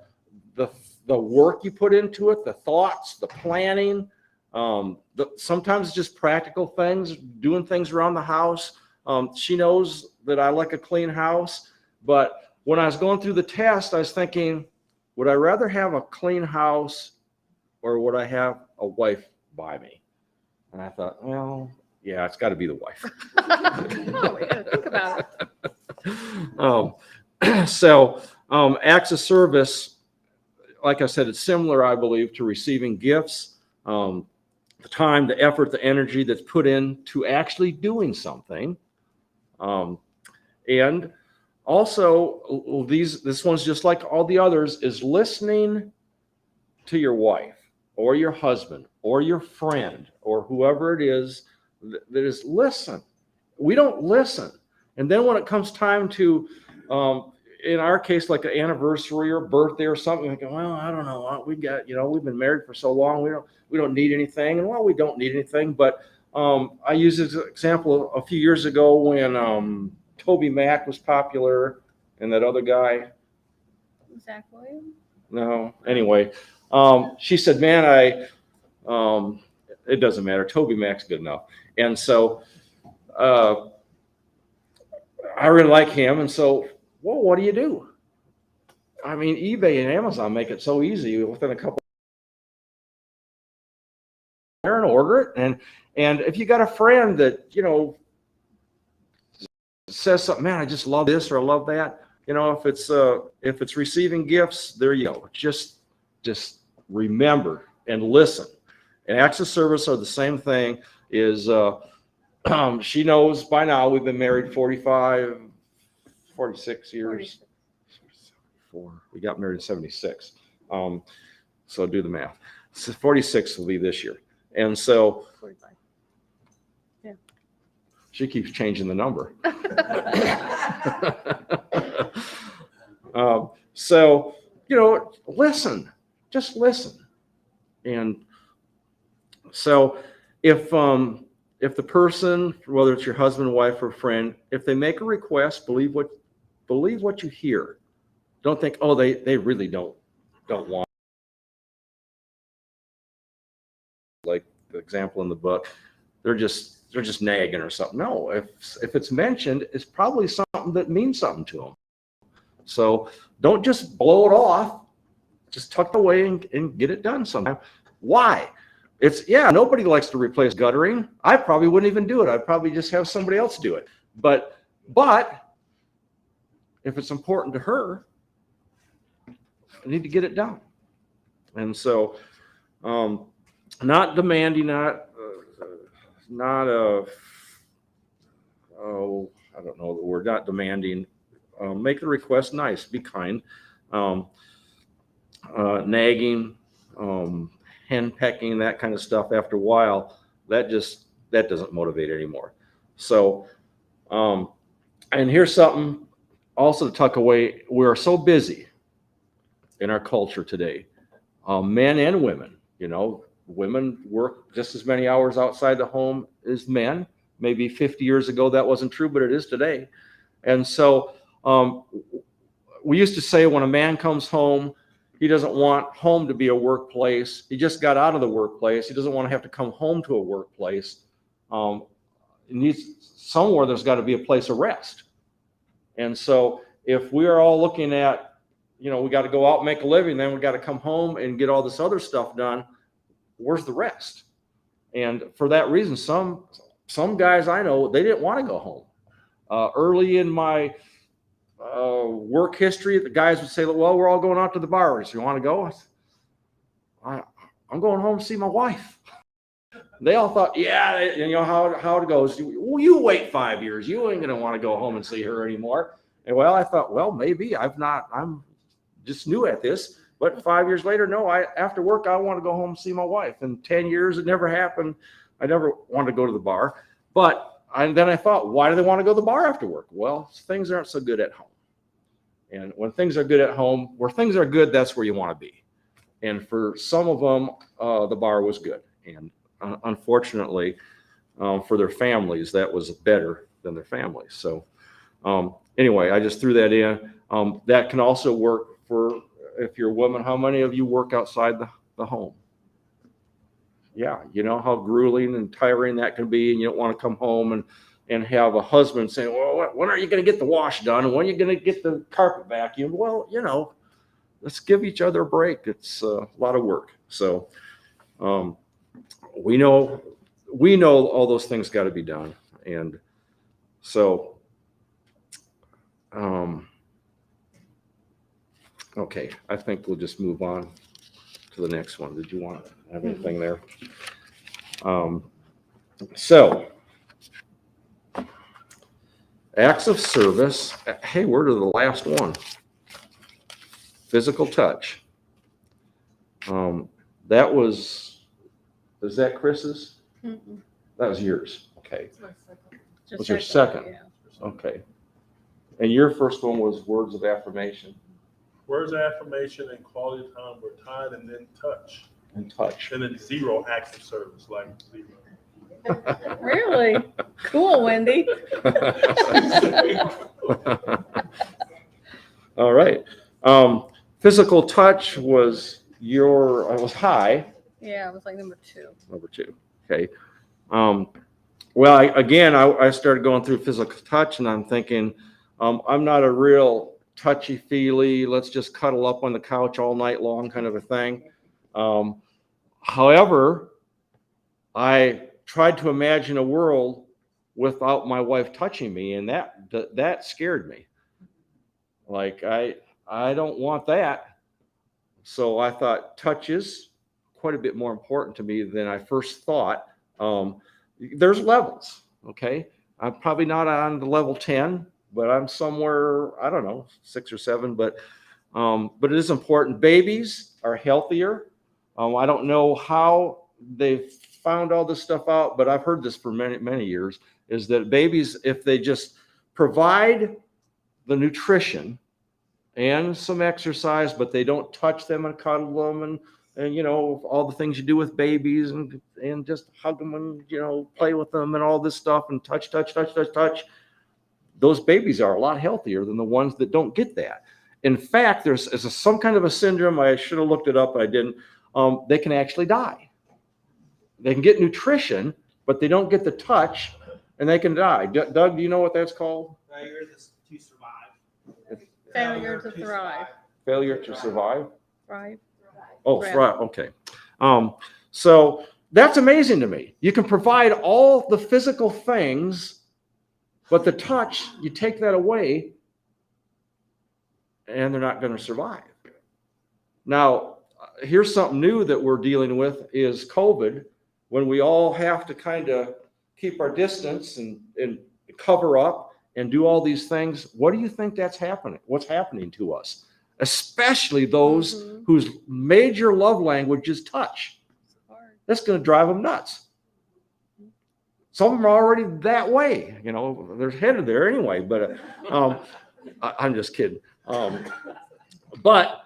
work you put into it, the thoughts, the planning. Sometimes it's just practical things, doing things around the house. She knows that I like a clean house, but when I was going through the test, I was thinking, would I rather have a clean house, or would I have a wife by me? And I thought, well, yeah, it's got to be the wife. oh, we gotta think about it. So acts of service, like I said, it's similar, I believe, to receiving gifts. The time, the effort, the energy that's put into actually doing something. And also, this one's just like all the others, is listening to your wife or your husband or your friend or whoever it is that is listen. We don't listen. And then when it comes time to, in our case, like an anniversary or birthday or something, we go, well, I don't know. We've been married for so long. We don't need anything. And well, we don't need anything. But I use this example a few years ago when Toby Mac was popular and that other guy. Zach Williams? No, anyway. She said, man, it doesn't matter. Toby Mac's good enough. And so I really like him. And so, well, what do you do? I mean, eBay and Amazon make it so easy within a couple there and order it. And if you got a friend that, you know, says something, man, I just love this or I love that. You know, if it's receiving gifts, there you go. Just remember and listen. And acts of service are the same thing. Is she knows by now we've been married 46 years. 44. We got married in 76. So do the math. So 46 will be this year. And so 45. Yeah. She keeps changing the number. So, you know, listen, just listen. And so if the person, whether it's your husband, wife, or friend, if they make a request, believe what you hear. Don't think, oh, they really don't want, like the example in the book, they're just nagging or something. No, if it's mentioned, it's probably something that means something to them. So don't just blow it off. Just tuck it away and get it done sometime. Why? Nobody likes to replace guttering. I probably wouldn't even do it. I'd probably just have somebody else do it. But if it's important to her, I need to get it done. And so, not demanding, I don't know the word, not demanding. Make the request nice, be kind. Nagging, hen pecking, that kind of stuff, after a while, that doesn't motivate anymore. So, and here's something also to tuck away. We're so busy in our culture today, men and women. Women work just as many hours outside the home as men. Maybe 50 years ago that wasn't true, but it is today. And so we used to say when a man comes home, he doesn't want home to be a workplace. He just got out of the workplace. He doesn't want to have to come home to a workplace. It needs somewhere, there's got to be a place of rest. And so if we are all looking at, we got to go out and make a living, then we got to come home and get all this other stuff done, where's the rest? And for that reason, some guys I know, they didn't want to go home. Early in my work history, the guys would say, well, we're all going out to the bar. So you want to go? I'm going home to see my wife. They all thought, yeah, how it goes. You wait 5 years. You ain't going to want to go home and see her anymore. And well, I thought, well, maybe I'm just new at this. But 5 years later, no, after work, I want to go home and see my wife. And 10 years, it never happened. I never wanted to go to the bar. But then I thought, why do they want to go to the bar after work? Well, things aren't so good at home. And when things are good at home, where things are good, that's where you want to be. And for some of them, the bar was good. And unfortunately, for their families, that was better than their families. So anyway, I just threw that in. That can also work for, if you're a woman, how many of you work outside the home? Yeah, you know how grueling and tiring that can be, and you don't want to come home and have a husband saying, well, when are you going to get the wash done? And when are you going to get the carpet vacuumed? Well, let's give each other a break. It's a lot of work. So we know all those things got to be done. And so, okay, I think we'll just move on to the next one. Did you want to have anything there? So, acts of service. Hey, we're to the last one. Physical touch. Is that Chris's? Mm-mm. That was yours. Okay. Just Was your second? Yeah. Okay. And your first one was words of affirmation Words of affirmation and quality time were tied, and then touch. and touch. And then 0 acts of service, like 0. Really? Cool, Wendy. All right. Physical touch was high. Yeah, it was like number 2. Number 2. Okay. Well, I started going through physical touch, and I'm thinking, I'm not a real touchy-feely, let's just cuddle up on the couch all night long kind of a thing. However, I tried to imagine a world without my wife touching me, and that scared me. Like, I don't want that. So I thought touch is quite a bit more important to me than I first thought. There's levels, okay? I'm probably not on the level 10, but I'm somewhere, I don't know, 6 or 7, but it is important. Babies are healthier. I don't know how they've found all this stuff out, but I've heard this for many, many years, is that babies, if they just provide the nutrition and some exercise, but they don't touch them and cuddle them and all the things you do with babies and just hug them and, play with them and all this stuff and touch. Those babies are a lot healthier than the ones that don't get that. In fact, there's some kind of a syndrome. I should have looked it up, but I didn't. They can actually die. They can get nutrition, but they don't get the touch, and they can die. Doug, do you know what that's called? Failure to survive. Failure to thrive. Failure to survive? Right. Oh, Thrive. thrive. Okay. So that's amazing to me. You can provide all the physical things, but the touch, you take that away, and they're not going to survive. Now, here's something new that we're dealing with is COVID, when we all have to kind of keep our distance and cover up and do all these things. What do you think that's happening? What's happening to us? Especially those whose major love language is touch. That's going to drive them nuts. Some of them are already that way, you know, they're headed there anyway, but I'm just kidding. But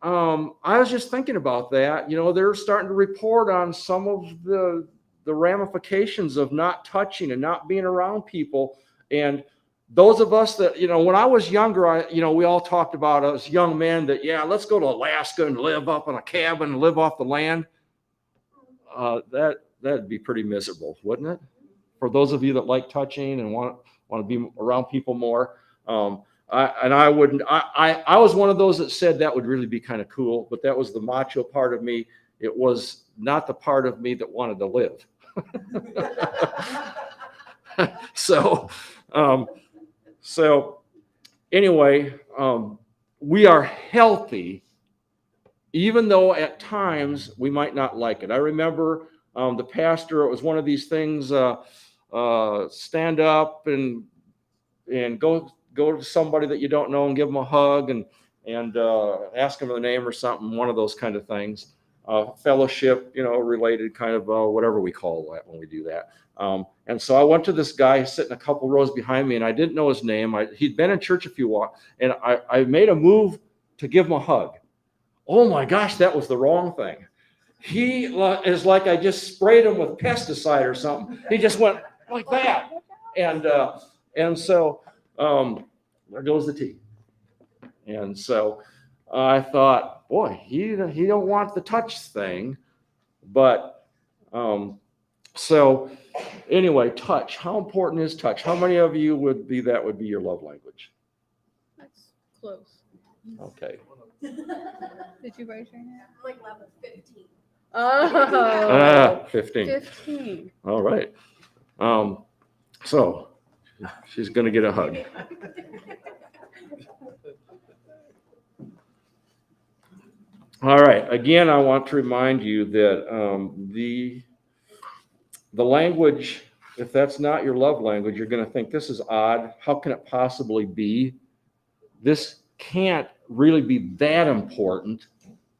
I was just thinking about that. You know, they're starting to report on some of the ramifications of not touching and not being around people. And those of us that, you know, when I was younger, we all talked about us young men that, yeah, let's go to Alaska and live up in a cabin and live off the land. That'd be pretty miserable, wouldn't it? For those of you that like touching and want to be around people more. I was one of those that said that would really be kind of cool, but that was the macho part of me. It was not the part of me that wanted to live. So anyway, we are healthy, even though at times we might not like it. I remember the pastor, it was one of these things, stand up and go to somebody that you don't know and give them a hug and ask them their name or something, one of those kind of things. Fellowship, related kind of whatever we call that when we do that. And so I went to this guy sitting a couple rows behind me, and I didn't know his name. He'd been in church a few while, and I made a move to give him a hug. Oh my gosh, that was the wrong thing. He is like I just sprayed him with pesticide or something. He just went like that, and so there goes the tea. And so I thought, boy, he don't want the touch thing, but so anyway, touch. How important is touch? How many of you would be your love language? That's close. Okay. Did you raise your hand? Like level 15. Oh, 15. 15. All right. So she's going to get a hug. All right. Again, I want to remind you that the language, if that's not your love language, you're going to think this is odd. How can it possibly be? This can't really be that important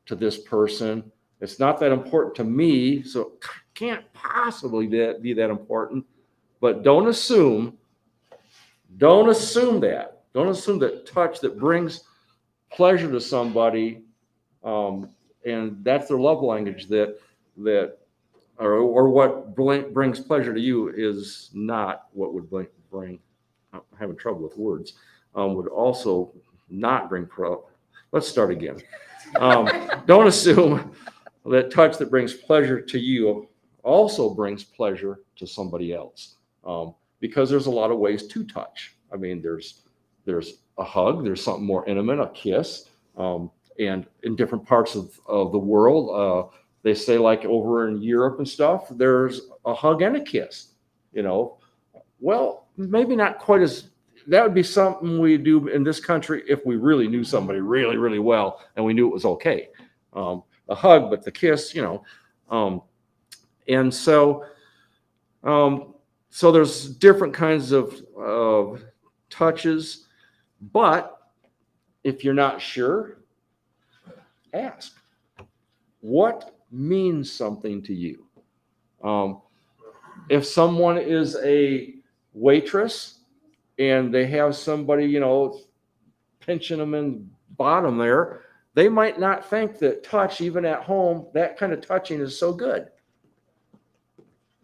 to this person. It's not that important to me, so it can't possibly be that important. But don't assume that. Don't assume that touch that brings pleasure to somebody, and that's their love language, or what brings pleasure to you is not what would bring. I'm having trouble with words. Would also not bring Let's start again. Don't assume that touch that brings pleasure to you also brings pleasure to somebody else, because there's a lot of ways to touch. I mean, there's a hug, there's something more intimate, a kiss, and in different parts of the world, they say, like over in Europe and stuff, there's a hug and a kiss. Well, maybe not quite as. That would be something we do in this country if we really knew somebody really, really well and we knew it was okay. A hug, but the kiss, and so there's different kinds of touches, but if you're not sure, ask. What means something to you? If someone is a waitress and they have somebody, pinching them in the bottom there, they might not think that touch, even at home, that kind of touching is so good.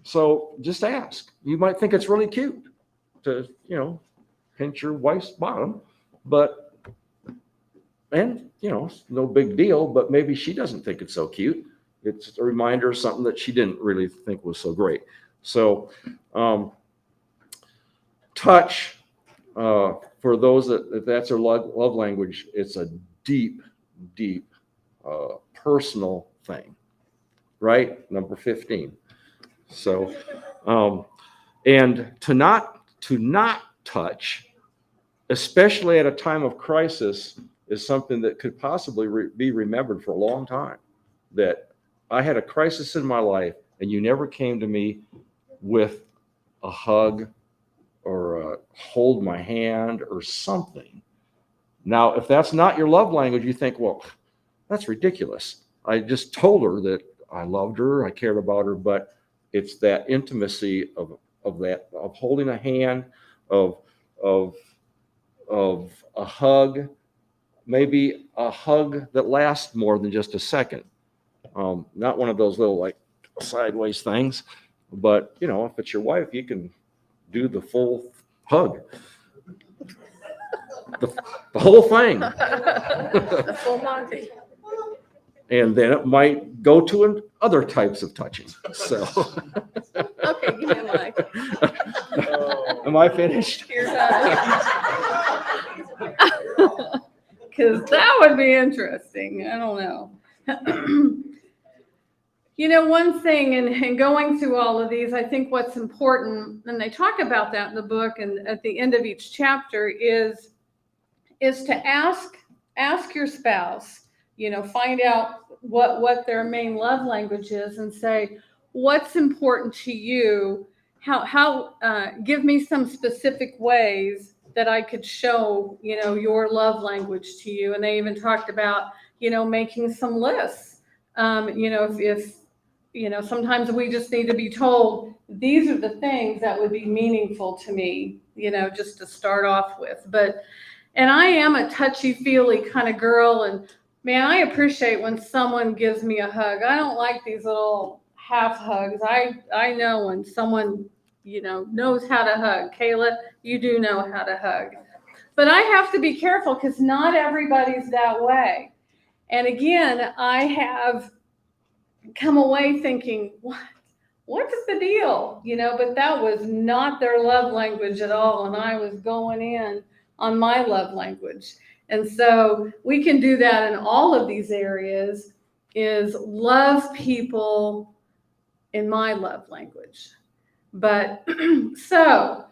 So just ask. You might think it's really cute to, pinch your wife's bottom, no big deal, but maybe she doesn't think it's so cute. It's a reminder of something that she didn't really think was so great. So touch, for those that's their love language, it's a deep, deep, personal thing, right? Number 15. So, and to not touch, especially at a time of crisis, is something that could possibly be remembered for a long time. That I had a crisis in my life, and you never came to me with a hug or hold my hand or something. Now, if that's not your love language, you think, well, that's ridiculous. I just told her that I loved her, I cared about her, but it's that intimacy of that, of holding a hand, of a hug, maybe a hug that lasts more than just a second. Not one of those little like sideways things, but you know, if it's your wife, you can do the full hug, the whole thing. The full Monty. And then it might go to other types of touching. So, Okay, give me a mic. am I finished? You're done. Because that would be interesting. I don't know. You know, one thing, and going through all of these, I think what's important, and they talk about that in the book, and at the end of each chapter, is to ask your spouse, you know, find out what their main love language is, and say, what's important to you? How give me some specific ways that I could show, you know, your love language to you. And they even talked about, you know, making some lists. You know, if you know, sometimes we just need to be told, these are the things that would be meaningful to me, you know, just to start off with. And I am a touchy-feely kind of girl, and man, I appreciate when someone gives me a hug. I don't like these little half hugs. I know when someone, you know, knows how to hug. Kayla, you do know how to hug. But I have to be careful because not everybody's that way. And again, I have come away thinking, what's the deal? You know, but that was not their love language at all. And I was going in on my love language. And so we can do that in all of these areas, is love people in my love language. But so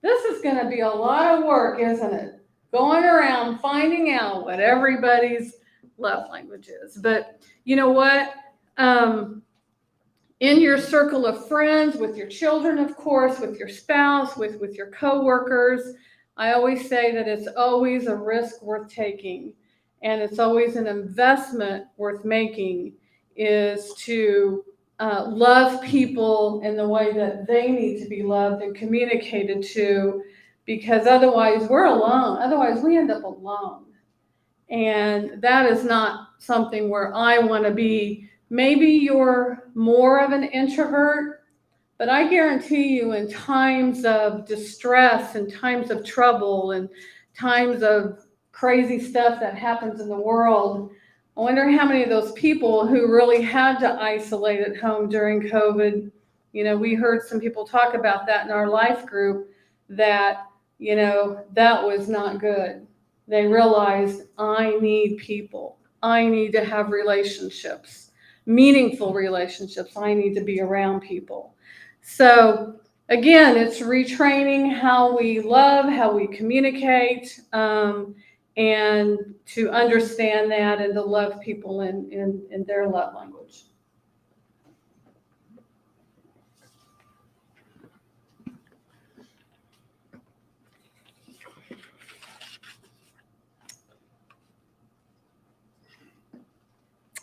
this is going to be a lot of work, isn't it? Going around finding out what everybody's love language is. But you know what? In your circle of friends, with your children, of course, with your spouse, with your coworkers, I always say that it's always a risk worth taking, and it's always an investment worth making, is to love people in the way that they need to be loved and communicated to, because otherwise we're alone. Otherwise we end up alone. And that is not something where I want to be. Maybe you're more of an introvert, but I guarantee you, in times of distress and times of trouble and times of crazy stuff that happens in the world, I wonder how many of those people who really had to isolate at home during COVID, you know, we heard some people talk about that in our life group, that, you know, that was not good. They realized, I need people. I need to have relationships, meaningful relationships. I need to be around people. So again, it's retraining how we love, how we communicate, and to understand that and to love people in their love language.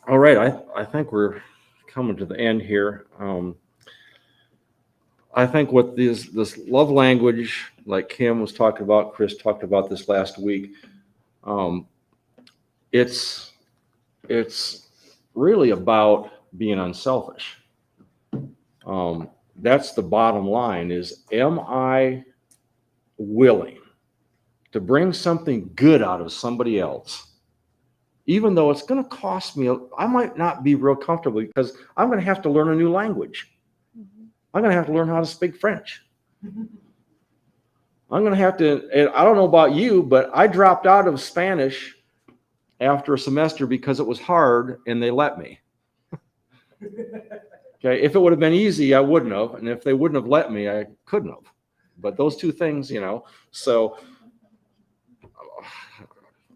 All right, I think we're coming to the end here. I think with this love language, like Kim was talking about, Chris talked about this last week, it's really about being unselfish. That's the bottom line, is, am I willing to bring something good out of somebody else, even though it's going to cost me? I might not be real comfortable because I'm going to have to learn a new language. I'm going to have to learn how to speak French. I'm going to have to, and I don't know about you, but I dropped out of Spanish after a semester because it was hard and they let me. Okay, if it would have been easy, I wouldn't have. And if they wouldn't have let me, I couldn't have. But those two things, you know, so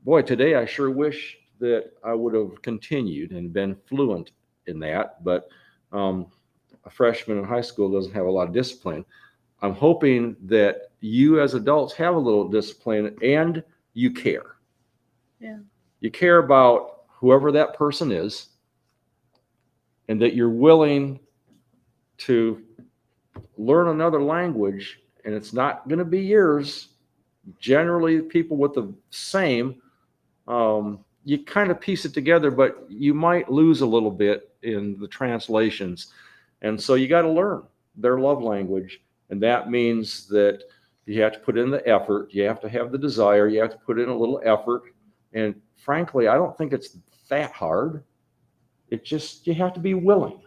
boy, today I sure wish that I would have continued and been fluent in that. But a freshman in high school doesn't have a lot of discipline. I'm hoping that you as adults have a little discipline and you care. Yeah. You care about whoever that person is, and that you're willing to learn another language, and it's not going to be yours. Generally, people with the same, you kind of piece it together, but you might lose a little bit in the translations. And so you got to learn their love language. And that means that you have to put in the effort. You have to have the desire. You have to put in a little effort. And frankly, I don't think it's that hard. It just, you have to be willing.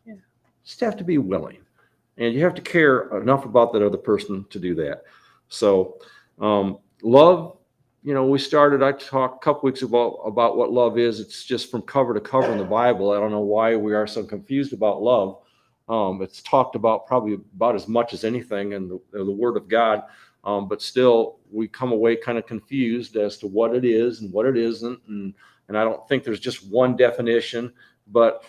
Yeah. Just have to be willing. And you have to care enough about that other person to do that. So love, we started, I talked a couple weeks about what love is. It's just from cover to cover in the Bible. I don't know why we are so confused about love. It's talked about probably about as much as anything in the Word of God. But still, we come away kind of confused as to what it is and what it isn't. And I don't think there's just one definition, but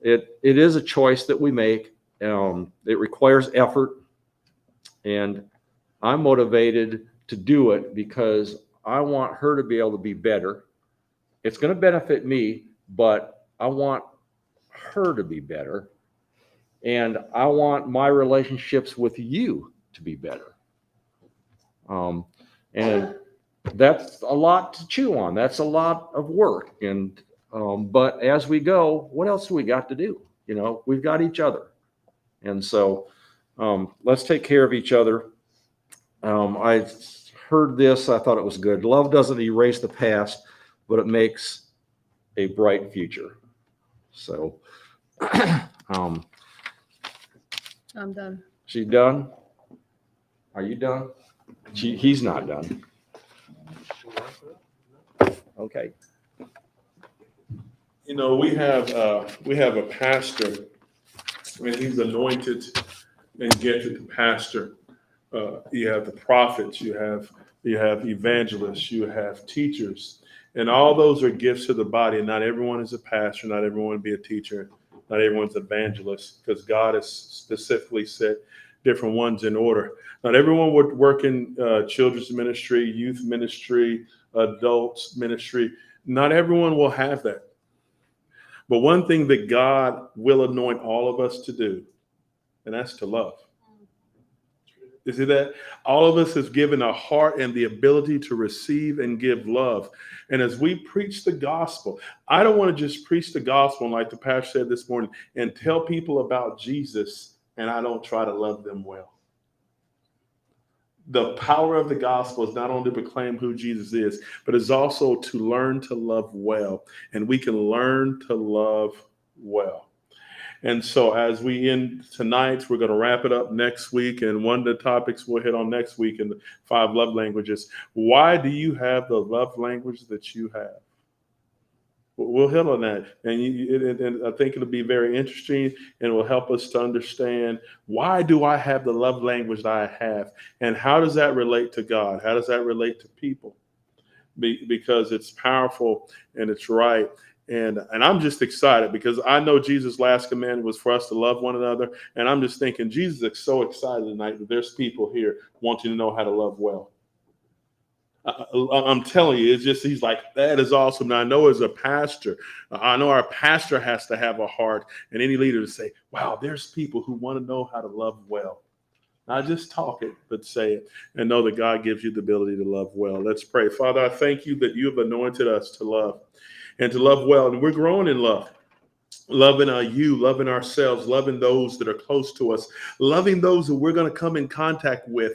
it is a choice that we make. It requires effort. And I'm motivated to do it because I want her to be able to be better. It's going to benefit me, but I want her to be better. And I want my relationships with you to be better. And that's a lot to chew on. That's a lot of work. And but as we go, what else do we got to do? We've got each other. And so let's take care of each other. I heard this. I thought it was good. Love doesn't erase the past, but it makes a bright future. So I'm done. she done? Are you done? He's not done. Okay. We have a pastor. I mean, he's anointed and gifted to pastor. You have the prophets, you have evangelists, you have teachers, and all those are gifts to the body. And not everyone is a pastor, not everyone will be a teacher, not everyone's an evangelist, because God has specifically set different ones in order. Not everyone would work in children's ministry, youth ministry, adults ministry. Not everyone will have that. But one thing that God will anoint all of us to do, and that's to love. You see that? All of us is given a heart and the ability to receive and give love. And as we preach the gospel, I don't want to just preach the gospel, like the pastor said this morning, and tell people about Jesus, and I don't try to love them well. The power of the gospel is not only to proclaim who Jesus is, but is also to learn to love well. And we can learn to love well. And so as we end tonight, we're going to wrap it up next week. And one of the topics we'll hit on next week in the 5 love languages. Why do you have the love language that you have? We'll hit on that. And I think it'll be very interesting and will help us to understand, why do I have the love language that I have? And how does that relate to God? How does that relate to people? Because it's powerful and it's right. And I'm just excited because I know Jesus' last command was for us to love one another. And I'm just thinking, Jesus is so excited tonight that there's people here wanting to know how to love well. I'm telling you, it's just, he's like, that is awesome. Now, I know as a pastor, I know our pastor has to have a heart, and any leader to say, wow, there's people who want to know how to love well. Not just talk it, but say it, and know that God gives you the ability to love well. Let's pray. Father, I thank you that you have anointed us to love and to love well. And we're growing in love. Loving you, loving ourselves, loving those that are close to us, loving those that we're going to come in contact with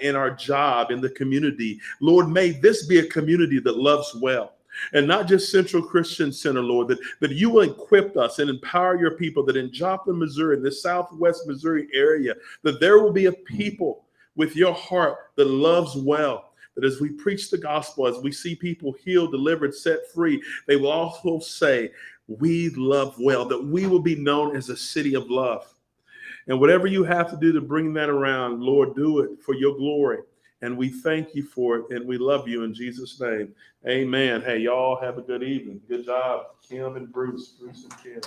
in our job, in the community. Lord, may this be a community that loves well. And not just Central Christian Center, Lord, that you will equip us and empower your people, that in Joplin, Missouri, in the Southwest Missouri area, that there will be a people with your heart that loves well. That as we preach the gospel, as we see people healed, delivered, set free, they will also say, we love well, that we will be known as a city of love. And whatever you have to do to bring that around, Lord, do it for your glory. And we thank you for it, and we love you in Jesus' name. Amen. Hey, y'all have a good evening. Good job, Kim and Bruce and Kim.